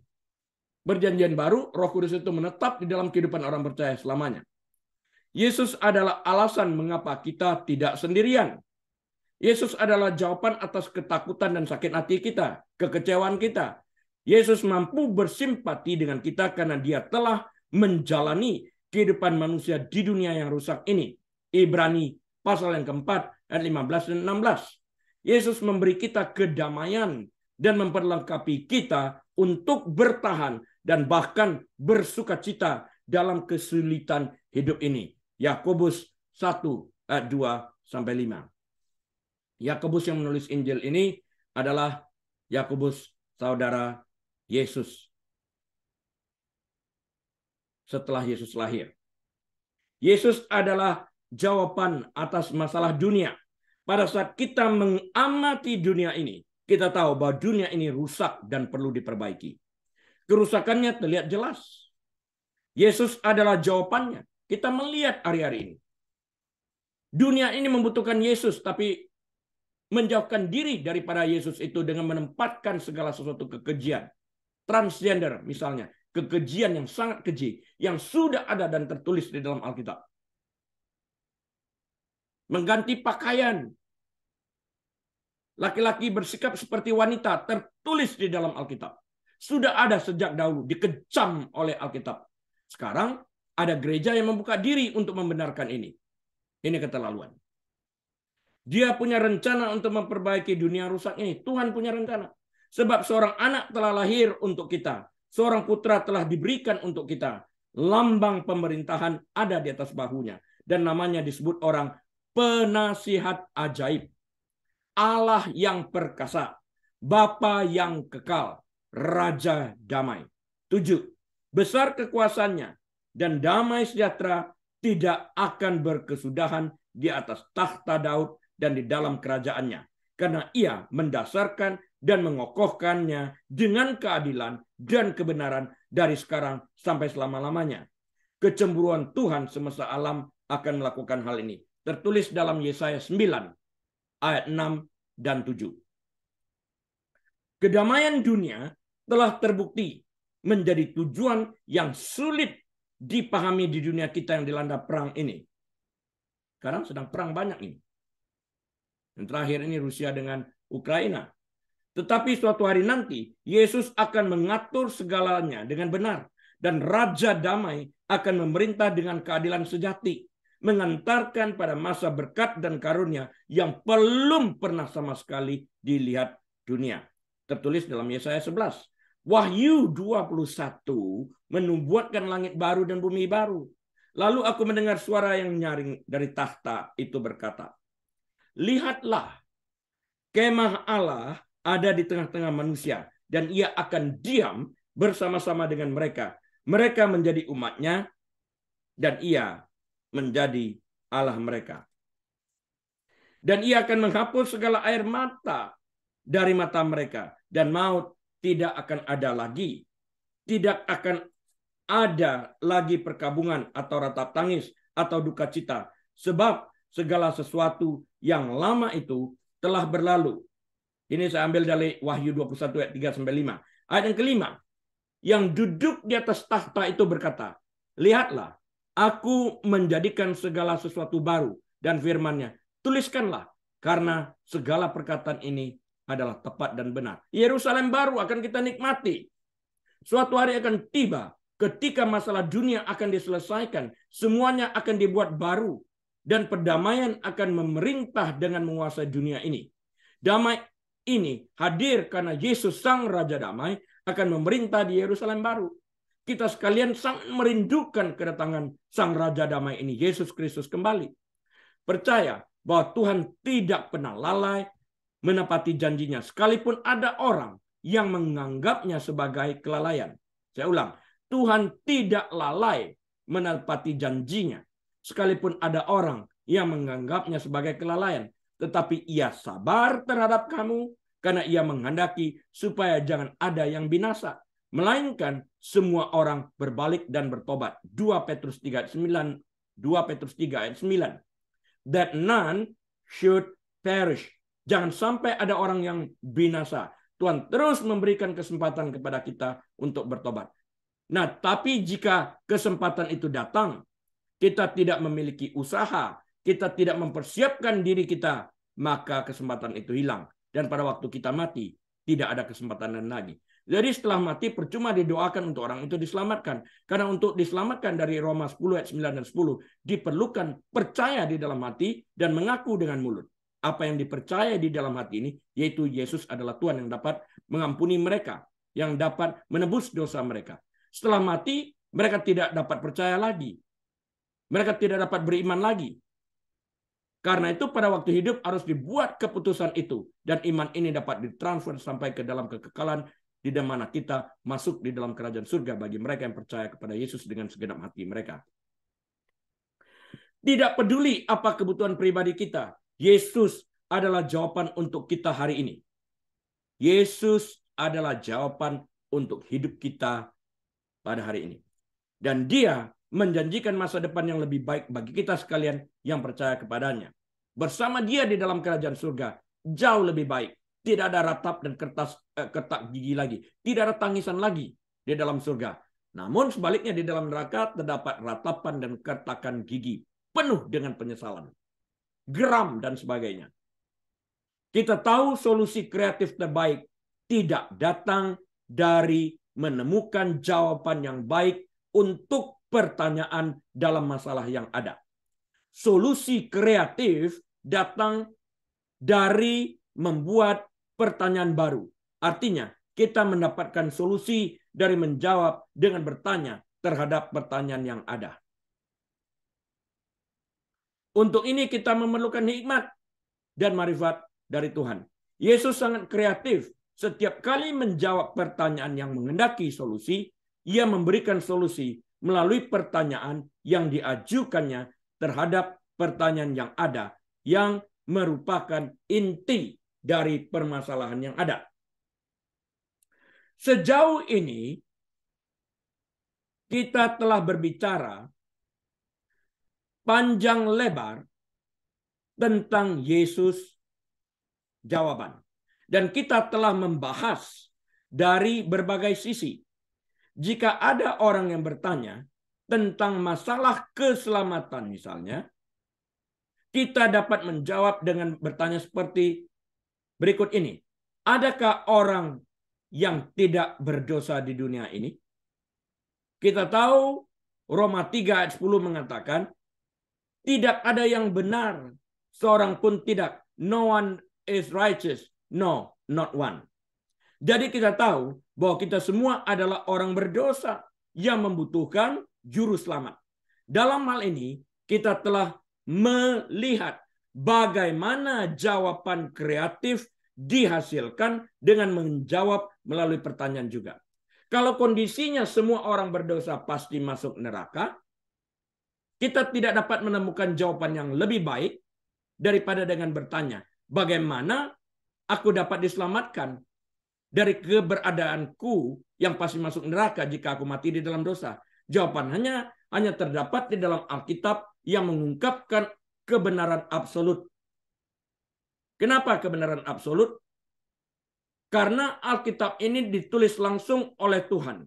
Perjanjian baru, Roh Kudus itu menetap di dalam kehidupan orang percaya selamanya. Yesus adalah alasan mengapa kita tidak sendirian. Yesus adalah jawaban atas ketakutan dan sakit hati kita, kekecewaan kita. Yesus mampu bersimpati dengan kita karena Dia telah menjalani kehidupan manusia di dunia yang rusak ini. Ibrani pasal yang keempat, ayat 15 dan 16. Yesus memberi kita kedamaian dan memperlengkapi kita untuk bertahan dan bahkan bersukacita dalam kesulitan hidup ini. Yakobus 1 ayat 2-5. Yakobus yang menulis Injil ini adalah Yakobus saudara Yesus setelah Yesus lahir. Yesus adalah jawaban atas masalah dunia. Pada saat kita mengamati dunia ini, kita tahu bahwa dunia ini rusak dan perlu diperbaiki. Kerusakannya terlihat jelas. Yesus adalah jawabannya. Kita melihat hari-hari ini. Dunia ini membutuhkan Yesus, tapi menjauhkan diri daripada Yesus itu dengan menempatkan segala sesuatu kekejian. Transgender misalnya, kekejian yang sangat keji, yang sudah ada dan tertulis di dalam Alkitab. Mengganti pakaian. Laki-laki bersikap seperti wanita, tertulis di dalam Alkitab. Sudah ada sejak dahulu, dikecam oleh Alkitab. Sekarang ada gereja yang membuka diri untuk membenarkan ini. Ini keterlaluan. Dia punya rencana untuk memperbaiki dunia rusak ini. Tuhan punya rencana. Sebab seorang anak telah lahir untuk kita. Seorang putra telah diberikan untuk kita. Lambang pemerintahan ada di atas bahunya. Dan namanya disebut orang penasihat ajaib. Allah yang perkasa. Bapa yang kekal. Raja damai. 7. Besar kekuasaannya. Dan damai sejahtera tidak akan berkesudahan di atas tahta Daud dan di dalam kerajaannya. Karena ia mendasarkan dan mengokohkannya dengan keadilan dan kebenaran dari sekarang sampai selama-lamanya. Kecemburuan Tuhan semesta alam akan melakukan hal ini. Tertulis dalam Yesaya 9 ayat 6 dan 7. Kedamaian dunia telah terbukti menjadi tujuan yang sulit dipahami di dunia kita yang dilanda perang ini. Sekarang sedang perang banyak ini. Yang terakhir ini Rusia dengan Ukraina. Tetapi suatu hari nanti, Yesus akan mengatur segalanya dengan benar. Dan Raja Damai akan memerintah dengan keadilan sejati. Mengantarkan pada masa berkat dan karunia yang belum pernah sama sekali dilihat dunia. Tertulis dalam Yesaya 11. Wahyu 21 menubuatkan langit baru dan bumi baru. Lalu aku mendengar suara yang nyaring dari tahta itu berkata, lihatlah, kemah Allah ada di tengah-tengah manusia, dan ia akan diam bersama-sama dengan mereka. Mereka menjadi umatnya, dan ia menjadi Allah mereka. Dan ia akan menghapus segala air mata dari mata mereka, dan maut tidak akan ada lagi. Tidak akan ada lagi perkabungan atau ratap tangis atau duka cita, sebab segala sesuatu yang lama itu telah berlalu. Ini saya ambil dari Wahyu 21 ayat 3-5. Ayat yang kelima, yang duduk di atas tahta itu berkata, lihatlah, aku menjadikan segala sesuatu baru, dan firman-Nya, tuliskanlah, karena segala perkataan ini adalah tepat dan benar. Yerusalem baru akan kita nikmati. Suatu hari akan tiba ketika masalah dunia akan diselesaikan, semuanya akan dibuat baru, dan perdamaian akan memerintah dengan menguasai dunia ini. Damai ini hadir karena Yesus Sang Raja Damai akan memerintah di Yerusalem baru. Kita sekalian sangat merindukan kedatangan Sang Raja Damai ini, Yesus Kristus kembali. Percaya bahwa Tuhan tidak pernah lalai menepati janjinya, sekalipun ada orang yang menganggapnya sebagai kelalaian. Saya ulang, Tuhan tidak lalai menepati janjinya, sekalipun ada orang yang menganggapnya sebagai kelalaian. Tetapi ia sabar terhadap kamu, karena ia menghendaki supaya jangan ada yang binasa, melainkan semua orang berbalik dan bertobat. 2 Petrus 3 ayat 9. 2 Petrus 3 ayat 9. That none should perish. Jangan sampai ada orang yang binasa. Tuhan terus memberikan kesempatan kepada kita untuk bertobat. Nah, tapi jika kesempatan itu datang, kita tidak memiliki usaha, kita tidak mempersiapkan diri kita, maka kesempatan itu hilang. Dan pada waktu kita mati, tidak ada kesempatan lagi. Jadi setelah mati, percuma didoakan untuk orang itu diselamatkan. Karena untuk diselamatkan dari Roma 10 ayat 9 dan 10, diperlukan percaya di dalam hati dan mengaku dengan mulut. Apa yang dipercaya di dalam hati ini, yaitu Yesus adalah Tuhan yang dapat mengampuni mereka, yang dapat menebus dosa mereka. Setelah mati, mereka tidak dapat percaya lagi. Mereka tidak dapat beriman lagi. Karena itu pada waktu hidup harus dibuat keputusan itu. Dan iman ini dapat ditransfer sampai ke dalam kekekalan, di mana kita masuk di dalam kerajaan surga bagi mereka yang percaya kepada Yesus dengan segenap hati mereka. Tidak peduli apa kebutuhan pribadi kita, Yesus adalah jawaban untuk kita hari ini. Yesus adalah jawaban untuk hidup kita pada hari ini. Dan Dia menjanjikan masa depan yang lebih baik bagi kita sekalian yang percaya kepadanya. Bersama Dia di dalam kerajaan surga, jauh lebih baik. Tidak ada ratap dan ketak gigi lagi. Tidak ada tangisan lagi di dalam surga. Namun sebaliknya di dalam neraka terdapat ratapan dan ketakan gigi. Penuh dengan penyesalan. Geram dan sebagainya. Kita tahu solusi kreatif terbaik tidak datang dari menemukan jawaban yang baik untuk pertanyaan dalam masalah yang ada. Solusi kreatif datang dari membuat pertanyaan baru. Artinya, kita mendapatkan solusi dari menjawab dengan bertanya terhadap pertanyaan yang ada. Untuk ini kita memerlukan hikmat dan marifat dari Tuhan. Yesus sangat kreatif. Setiap kali menjawab pertanyaan yang menghendaki solusi, Ia memberikan solusi melalui pertanyaan yang diajukannya terhadap pertanyaan yang ada, yang merupakan inti dari permasalahan yang ada. Sejauh ini, kita telah berbicara panjang lebar tentang Yesus jawaban. Dan kita telah membahas dari berbagai sisi. Jika ada orang yang bertanya tentang masalah keselamatan misalnya, kita dapat menjawab dengan bertanya seperti berikut ini. Adakah orang yang tidak berdosa di dunia ini? Kita tahu Roma 3 ayat 10 mengatakan, tidak ada yang benar, seorang pun tidak. No one is righteous. No, not one. Jadi kita tahu bahwa kita semua adalah orang berdosa yang membutuhkan juru selamat. Dalam hal ini, kita telah melihat bagaimana jawaban kreatif dihasilkan dengan menjawab melalui pertanyaan juga. Kalau kondisinya semua orang berdosa pasti masuk neraka, kita tidak dapat menemukan jawaban yang lebih baik daripada dengan bertanya, bagaimana aku dapat diselamatkan dari keberadaanku yang pasti masuk neraka jika aku mati di dalam dosa? Jawabannya hanya terdapat di dalam Alkitab yang mengungkapkan kebenaran absolut. Kenapa kebenaran absolut? Karena Alkitab ini ditulis langsung oleh Tuhan.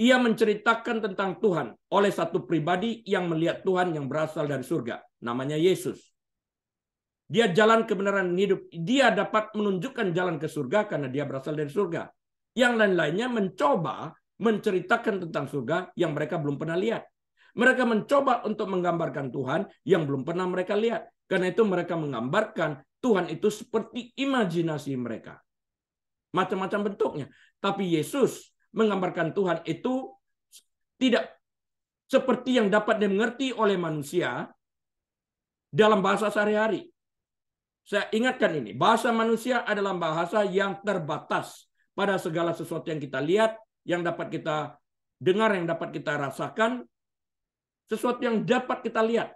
Ia menceritakan tentang Tuhan oleh satu pribadi yang melihat Tuhan yang berasal dari surga. Namanya Yesus. Dia jalan kebenaran hidup. Dia dapat menunjukkan jalan ke surga karena dia berasal dari surga. Yang lain-lainnya mencoba menceritakan tentang surga yang mereka belum pernah lihat. Mereka mencoba untuk menggambarkan Tuhan yang belum pernah mereka lihat. Karena itu mereka menggambarkan Tuhan itu seperti imajinasi mereka. Macam-macam bentuknya. Tapi Yesus menggambarkan Tuhan itu tidak seperti yang dapat dimengerti oleh manusia dalam bahasa sehari-hari. Saya ingatkan ini, bahasa manusia adalah bahasa yang terbatas pada segala sesuatu yang kita lihat, yang dapat kita dengar, yang dapat kita rasakan, sesuatu yang dapat kita lihat.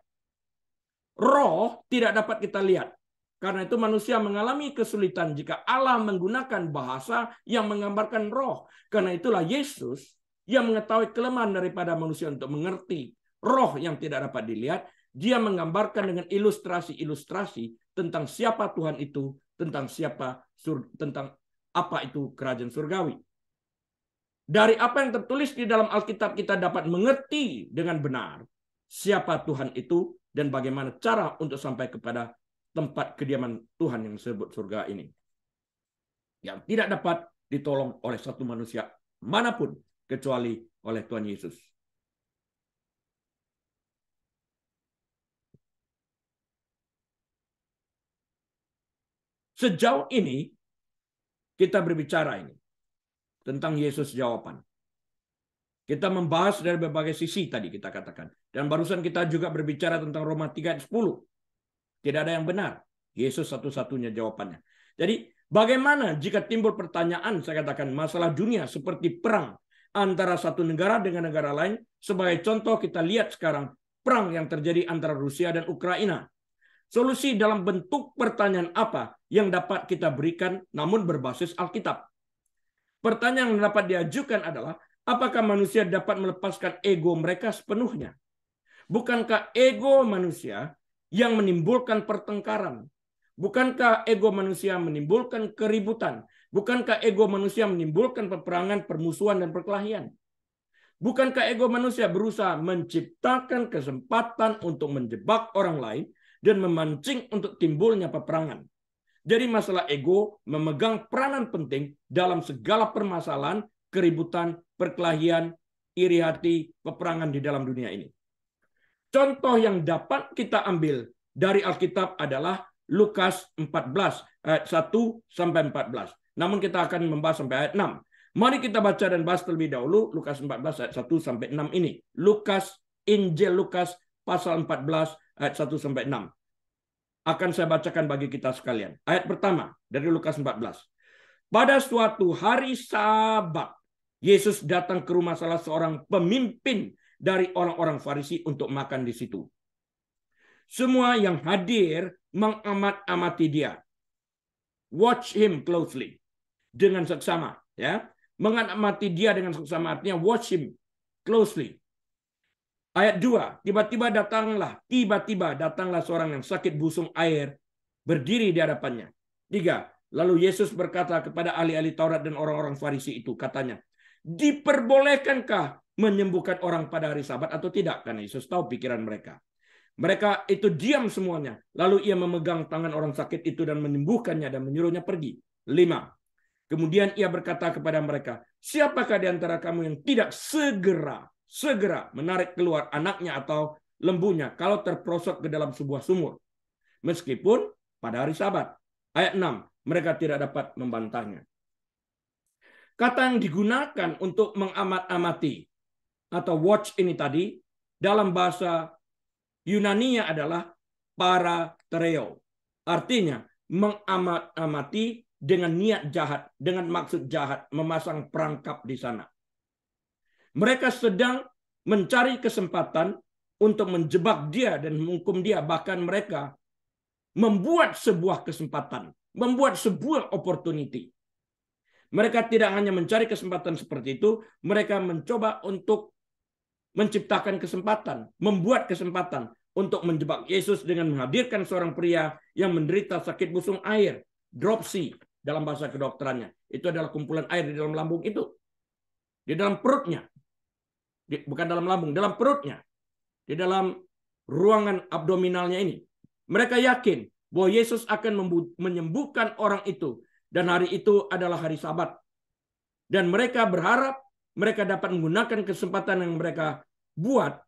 Roh tidak dapat kita lihat. Karena itu manusia mengalami kesulitan jika Allah menggunakan bahasa yang menggambarkan roh. Karena itulah Yesus yang mengetahui kelemahan daripada manusia untuk mengerti roh yang tidak dapat dilihat. Dia menggambarkan dengan ilustrasi-ilustrasi tentang siapa Tuhan itu, tentang apa itu kerajaan surgawi. Dari apa yang tertulis di dalam Alkitab kita dapat mengerti dengan benar siapa Tuhan itu dan bagaimana cara untuk sampai kepada tempat kediaman Tuhan yang disebut surga ini. Yang tidak dapat ditolong oleh satu manusia manapun kecuali oleh Tuhan Yesus. Sejauh ini kita berbicara ini tentang Yesus jawaban. Kita membahas dari berbagai sisi tadi kita katakan. Dan barusan kita juga berbicara tentang Roma 3 ayat 10. Tidak ada yang benar. Yesus satu-satunya jawabannya. Jadi bagaimana jika timbul pertanyaan, saya katakan masalah dunia seperti perang antara satu negara dengan negara lain. Sebagai contoh kita lihat sekarang perang yang terjadi antara Rusia dan Ukraina. Solusi dalam bentuk pertanyaan apa yang dapat kita berikan namun berbasis Alkitab? Pertanyaan yang dapat diajukan adalah, apakah manusia dapat melepaskan ego mereka sepenuhnya? Bukankah ego manusia yang menimbulkan pertengkaran? Bukankah ego manusia menimbulkan keributan? Bukankah ego manusia menimbulkan peperangan, permusuhan, dan perkelahian? Bukankah ego manusia berusaha menciptakan kesempatan untuk menjebak orang lain dan memancing untuk timbulnya peperangan? Jadi masalah ego memegang peranan penting dalam segala permasalahan, keributan, perkelahian, iri hati, peperangan di dalam dunia ini. Contoh yang dapat kita ambil dari Alkitab adalah Lukas 14 ayat 1 sampai 14. Namun kita akan membahas sampai ayat 6. Mari kita baca dan bahas terlebih dahulu Lukas 14 ayat 1 sampai 6 ini. Injil Lukas pasal 14 ayat 1 sampai 6. Akan saya bacakan bagi kita sekalian. Ayat pertama dari Lukas 14. Pada suatu hari Sabat, Yesus datang ke rumah salah seorang pemimpin dari orang-orang Farisi untuk makan di situ. Semua yang hadir mengamat-amati dia. Watch him closely. Dengan seksama. Ya. Mengamati dia dengan seksama artinya watch him closely. Ayat 2. Tiba-tiba datanglah seorang yang sakit busung air berdiri di hadapannya. 3. Lalu Yesus berkata kepada ahli-ahli Taurat dan orang-orang Farisi itu, katanya, diperbolehkankah menyembuhkan orang pada hari Sabat atau tidak? Karena Yesus tahu pikiran mereka. Mereka itu diam semuanya. Lalu ia memegang tangan orang sakit itu dan menyembuhkannya dan menyuruhnya pergi. 5. Kemudian ia berkata kepada mereka, siapakah di antara kamu yang tidak segera menarik keluar anaknya atau lembunya kalau terperosok ke dalam sebuah sumur, meskipun pada hari Sabat. Ayat 6, mereka tidak dapat membantahnya. Kata yang digunakan untuk mengamat-amati atau watch ini tadi dalam bahasa Yunani adalah paratereo. Artinya mengamat-amati dengan niat jahat, dengan maksud jahat, memasang perangkap di sana. Mereka sedang mencari kesempatan untuk menjebak dia dan menghukum dia. Bahkan mereka membuat sebuah kesempatan, membuat sebuah opportunity. Mereka tidak hanya mencari kesempatan seperti itu, mereka mencoba untuk menciptakan kesempatan, membuat kesempatan untuk menjebak Yesus dengan menghadirkan seorang pria yang menderita sakit busung air, dropsy dalam bahasa kedokterannya. Itu adalah kumpulan air di dalam lambung itu. Di dalam perutnya. Bukan dalam lambung, dalam perutnya. Di dalam ruangan abdominalnya ini. Mereka yakin bahwa Yesus akan menyembuhkan orang itu. Dan hari itu adalah hari Sabat. Dan mereka berharap mereka dapat menggunakan kesempatan yang mereka buat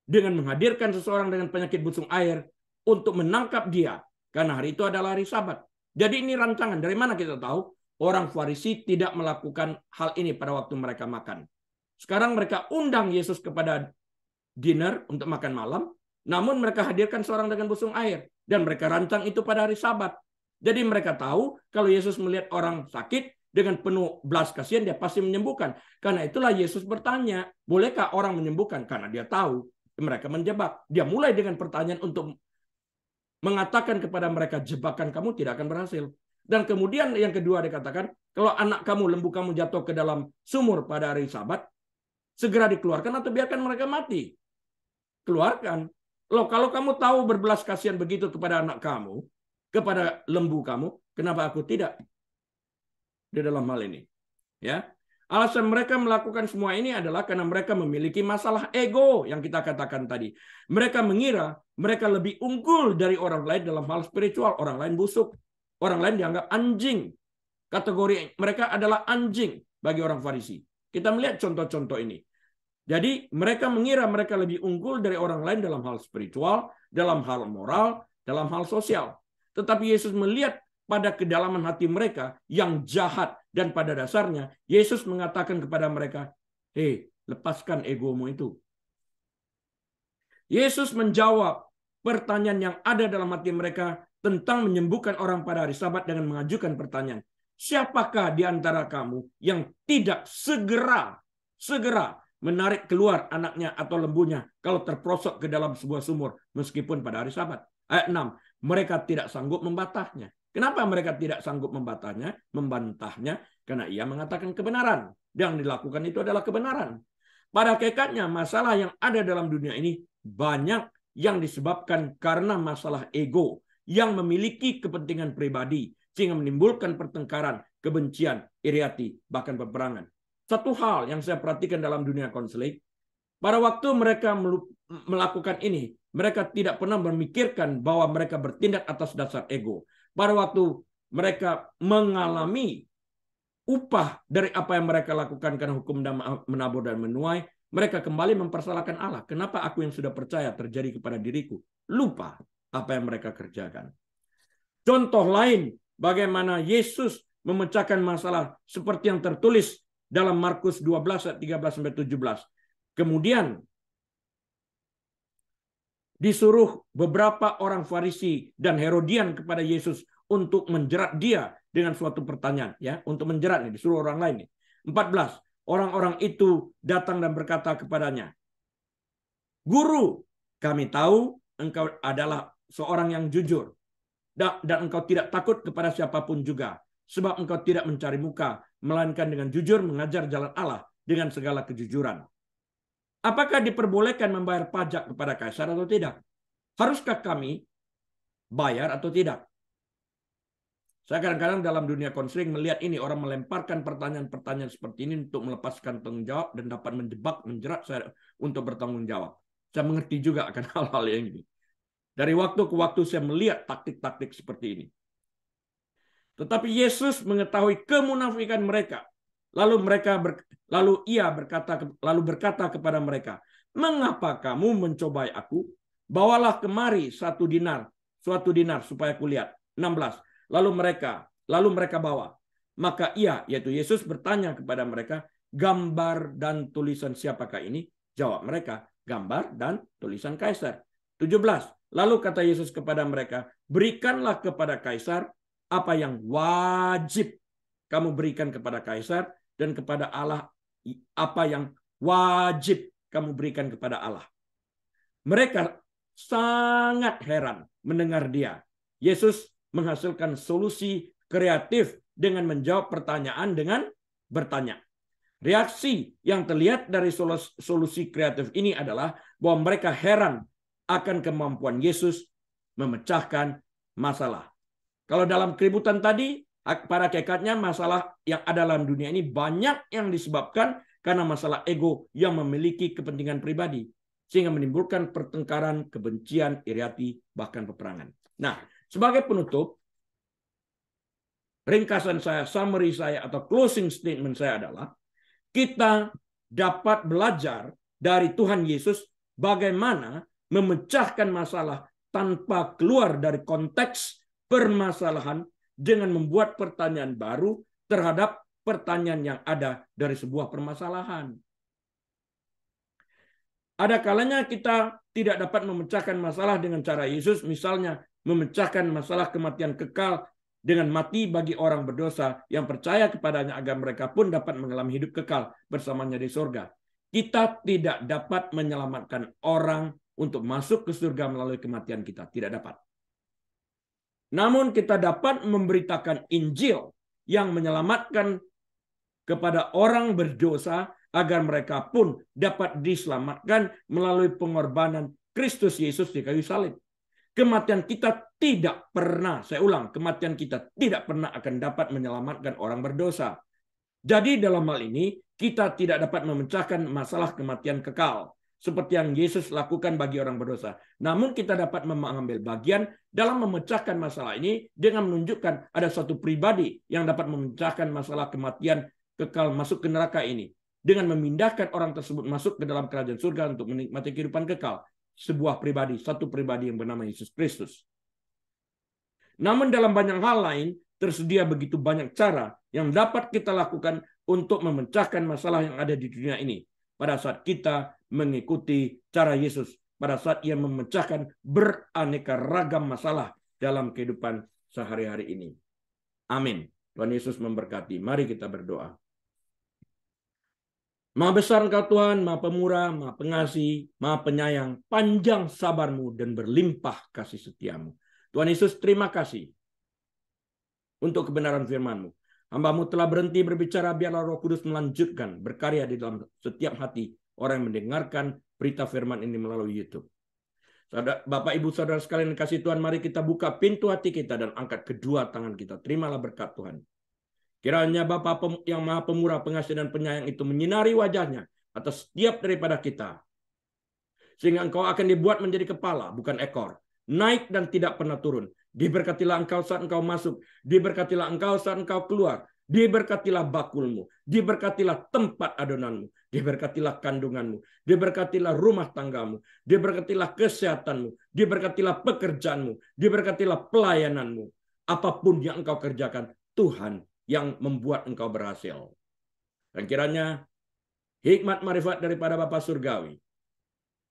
dengan menghadirkan seseorang dengan penyakit busung air untuk menangkap dia. Karena hari itu adalah hari Sabat. Jadi ini rancangan. Dari mana kita tahu? Orang Farisi tidak melakukan hal ini pada waktu mereka makan. Sekarang mereka undang Yesus kepada dinner untuk makan malam. Namun mereka hadirkan seorang dengan busung air. Dan mereka rancang itu pada hari Sabat. Jadi mereka tahu kalau Yesus melihat orang sakit dengan penuh belas kasihan, dia pasti menyembuhkan. Karena itulah Yesus bertanya, bolehkah orang menyembuhkan? Karena dia tahu mereka menjebak. Dia mulai dengan pertanyaan untuk mengatakan kepada mereka, jebakan kamu tidak akan berhasil. Dan kemudian yang kedua dikatakan, kalau anak kamu, lembu kamu jatuh ke dalam sumur pada hari Sabat, segera dikeluarkan atau biarkan mereka mati. Keluarkan. Loh, kalau kamu tahu berbelas kasihan begitu kepada anak kamu, kepada lembu kamu, kenapa aku tidak? Di dalam hal ini. Ya. Alasan mereka melakukan semua ini adalah karena mereka memiliki masalah ego yang kita katakan tadi. Mereka mengira mereka lebih unggul dari orang lain dalam hal spiritual. Orang lain busuk. Orang lain dianggap anjing. Kategori mereka adalah anjing bagi orang Farisi. Kita melihat contoh-contoh ini. Jadi mereka mengira mereka lebih unggul dari orang lain dalam hal spiritual, dalam hal moral, dalam hal sosial. Tetapi Yesus melihat pada kedalaman hati mereka yang jahat, dan pada dasarnya Yesus mengatakan kepada mereka, hei, lepaskan egomu itu. Yesus menjawab pertanyaan yang ada dalam hati mereka tentang menyembuhkan orang pada hari Sabat dengan mengajukan pertanyaan, siapakah di antara kamu yang tidak segera menarik keluar anaknya atau lembunya kalau terperosok ke dalam sebuah sumur meskipun pada hari Sabat? Ayat 6, mereka tidak sanggup membantahnya. Kenapa mereka tidak sanggup membantahnya? Karena ia mengatakan kebenaran. Yang dilakukan itu adalah kebenaran. Pada hakikatnya masalah yang ada dalam dunia ini banyak yang disebabkan karena masalah ego yang memiliki kepentingan pribadi sehingga menimbulkan pertengkaran, kebencian, iri hati, bahkan peperangan. Satu hal yang saya perhatikan dalam dunia konseling, pada waktu mereka melakukan ini, mereka tidak pernah memikirkan bahwa mereka bertindak atas dasar ego. Pada waktu mereka mengalami upah dari apa yang mereka lakukan karena hukum menabur dan menuai, mereka kembali mempersalahkan Allah. Kenapa aku yang sudah percaya terjadi kepada diriku? Lupa apa yang mereka kerjakan. Contoh lain, bagaimana Yesus memecahkan masalah seperti yang tertulis dalam Markus 12 ayat 13-17. Kemudian disuruh beberapa orang Farisi dan Herodian kepada Yesus untuk menjerat dia dengan suatu pertanyaan, ya, untuk menjerat nih, disuruh orang lain nih. 14. Orang-orang itu datang dan berkata kepadanya, Guru, kami tahu engkau adalah seorang yang jujur dan engkau tidak takut kepada siapapun juga, sebab engkau tidak mencari muka, melainkan dengan jujur mengajar jalan Allah dengan segala kejujuran. Apakah diperbolehkan membayar pajak kepada kaisar atau tidak? Haruskah kami bayar atau tidak? Saya kadang-kadang dalam dunia konseling melihat ini, orang melemparkan pertanyaan-pertanyaan seperti ini untuk melepaskan tanggung jawab dan dapat menjebak, menjerat saya untuk bertanggung jawab. Saya mengerti juga akan hal-hal yang ini. Dari waktu ke waktu saya melihat taktik-taktik seperti ini. Tetapi Yesus mengetahui kemunafikan mereka. Lalu ia berkata kepada mereka, "Mengapa kamu mencobai aku? Bawalah kemari suatu dinar supaya kulihat." 16. Lalu mereka bawa. Maka ia, yaitu Yesus, bertanya kepada mereka, "Gambar dan tulisan siapakah ini?" Jawab mereka, "Gambar dan tulisan Kaisar." 17. Lalu kata Yesus kepada mereka, "Berikanlah kepada Kaisar apa yang wajib kamu berikan kepada Kaisar, dan kepada Allah apa yang wajib kamu berikan kepada Allah." Mereka sangat heran mendengar dia. Yesus menghasilkan solusi kreatif dengan menjawab pertanyaan dengan bertanya. Reaksi yang terlihat dari solusi kreatif ini adalah bahwa mereka heran akan kemampuan Yesus memecahkan masalah. Kalau dalam keributan tadi, pada hakikatnya masalah yang ada dalam dunia ini banyak yang disebabkan karena masalah ego yang memiliki kepentingan pribadi, sehingga menimbulkan pertengkaran, kebencian, iri hati, bahkan peperangan. Nah, sebagai penutup, ringkasan saya, summary saya, atau closing statement saya adalah, kita dapat belajar dari Tuhan Yesus bagaimana memecahkan masalah tanpa keluar dari konteks permasalahan dengan membuat pertanyaan baru terhadap pertanyaan yang ada dari sebuah permasalahan. Ada kalanya kita tidak dapat memecahkan masalah dengan cara Yesus, misalnya memecahkan masalah kematian kekal dengan mati bagi orang berdosa yang percaya kepadanya agar mereka pun dapat mengalami hidup kekal bersamanya di surga. Kita tidak dapat menyelamatkan orang untuk masuk ke surga melalui kematian kita. Tidak dapat. Namun kita dapat memberitakan Injil yang menyelamatkan kepada orang berdosa agar mereka pun dapat diselamatkan melalui pengorbanan Kristus Yesus di kayu salib. Kematian kita tidak pernah, saya ulang, kematian kita tidak pernah akan dapat menyelamatkan orang berdosa. Jadi dalam hal ini, kita tidak dapat memecahkan masalah kematian kekal, seperti yang Yesus lakukan bagi orang berdosa. Namun kita dapat mengambil bagian dalam memecahkan masalah ini dengan menunjukkan ada satu pribadi yang dapat memecahkan masalah kematian kekal masuk ke neraka ini, dengan memindahkan orang tersebut masuk ke dalam kerajaan surga untuk menikmati kehidupan kekal. Sebuah pribadi, satu pribadi yang bernama Yesus Kristus. Namun dalam banyak hal lain, tersedia begitu banyak cara yang dapat kita lakukan untuk memecahkan masalah yang ada di dunia ini. Pada saat kita mengikuti cara Yesus, pada saat ia memecahkan beraneka ragam masalah dalam kehidupan sehari-hari ini. Amin. Tuhan Yesus memberkati. Mari kita berdoa. Maha besar Engkau Tuhan, Maha pemurah, Maha pengasih, Maha penyayang, panjang sabar-Mu dan berlimpah kasih setia-Mu. Tuhan Yesus, terima kasih untuk kebenaran firman-Mu. Hamba-Mu telah berhenti berbicara, biarlah Roh Kudus melanjutkan berkarya di dalam setiap hati orang yang mendengarkan berita firman ini melalui YouTube. Bapak, Ibu, Saudara sekalian kasih Tuhan, mari kita buka pintu hati kita dan angkat kedua tangan kita. Terimalah berkat Tuhan. Kiranya Bapa yang Maha Pemurah, Pengasih, dan Penyayang itu menyinari wajahnya atas setiap daripada kita. Sehingga engkau akan dibuat menjadi kepala, bukan ekor. Naik dan tidak pernah turun. Diberkatilah engkau saat engkau masuk. Diberkatilah engkau saat engkau keluar. Diberkatilah bakulmu. Diberkatilah tempat adonanmu. Diberkatilah kandunganmu. Diberkatilah rumah tanggamu. Diberkatilah kesehatanmu. Diberkatilah pekerjaanmu. Diberkatilah pelayananmu. Apapun yang engkau kerjakan, Tuhan yang membuat engkau berhasil. Dan kiranya hikmat marifat daripada Bapa Surgawi,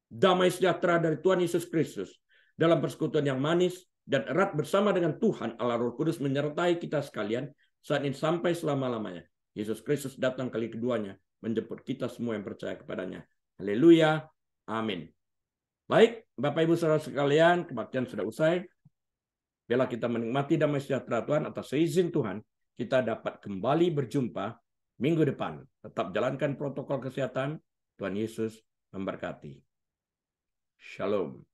damai sejahtera dari Tuhan Yesus Kristus, dalam persekutuan yang manis dan erat bersama dengan Tuhan Allah Roh Kudus menyertai kita sekalian saat ini sampai selama-lamanya. Yesus Kristus datang kali keduanya menjemput kita semua yang percaya kepadanya. Haleluya. Amin. Baik, Bapak Ibu Saudara sekalian, kebaktian sudah usai. Biarlah kita menikmati damai sejahtera Tuhan atas seizin Tuhan. Kita dapat kembali berjumpa minggu depan. Tetap jalankan protokol kesehatan. Tuhan Yesus memberkati. Shalom.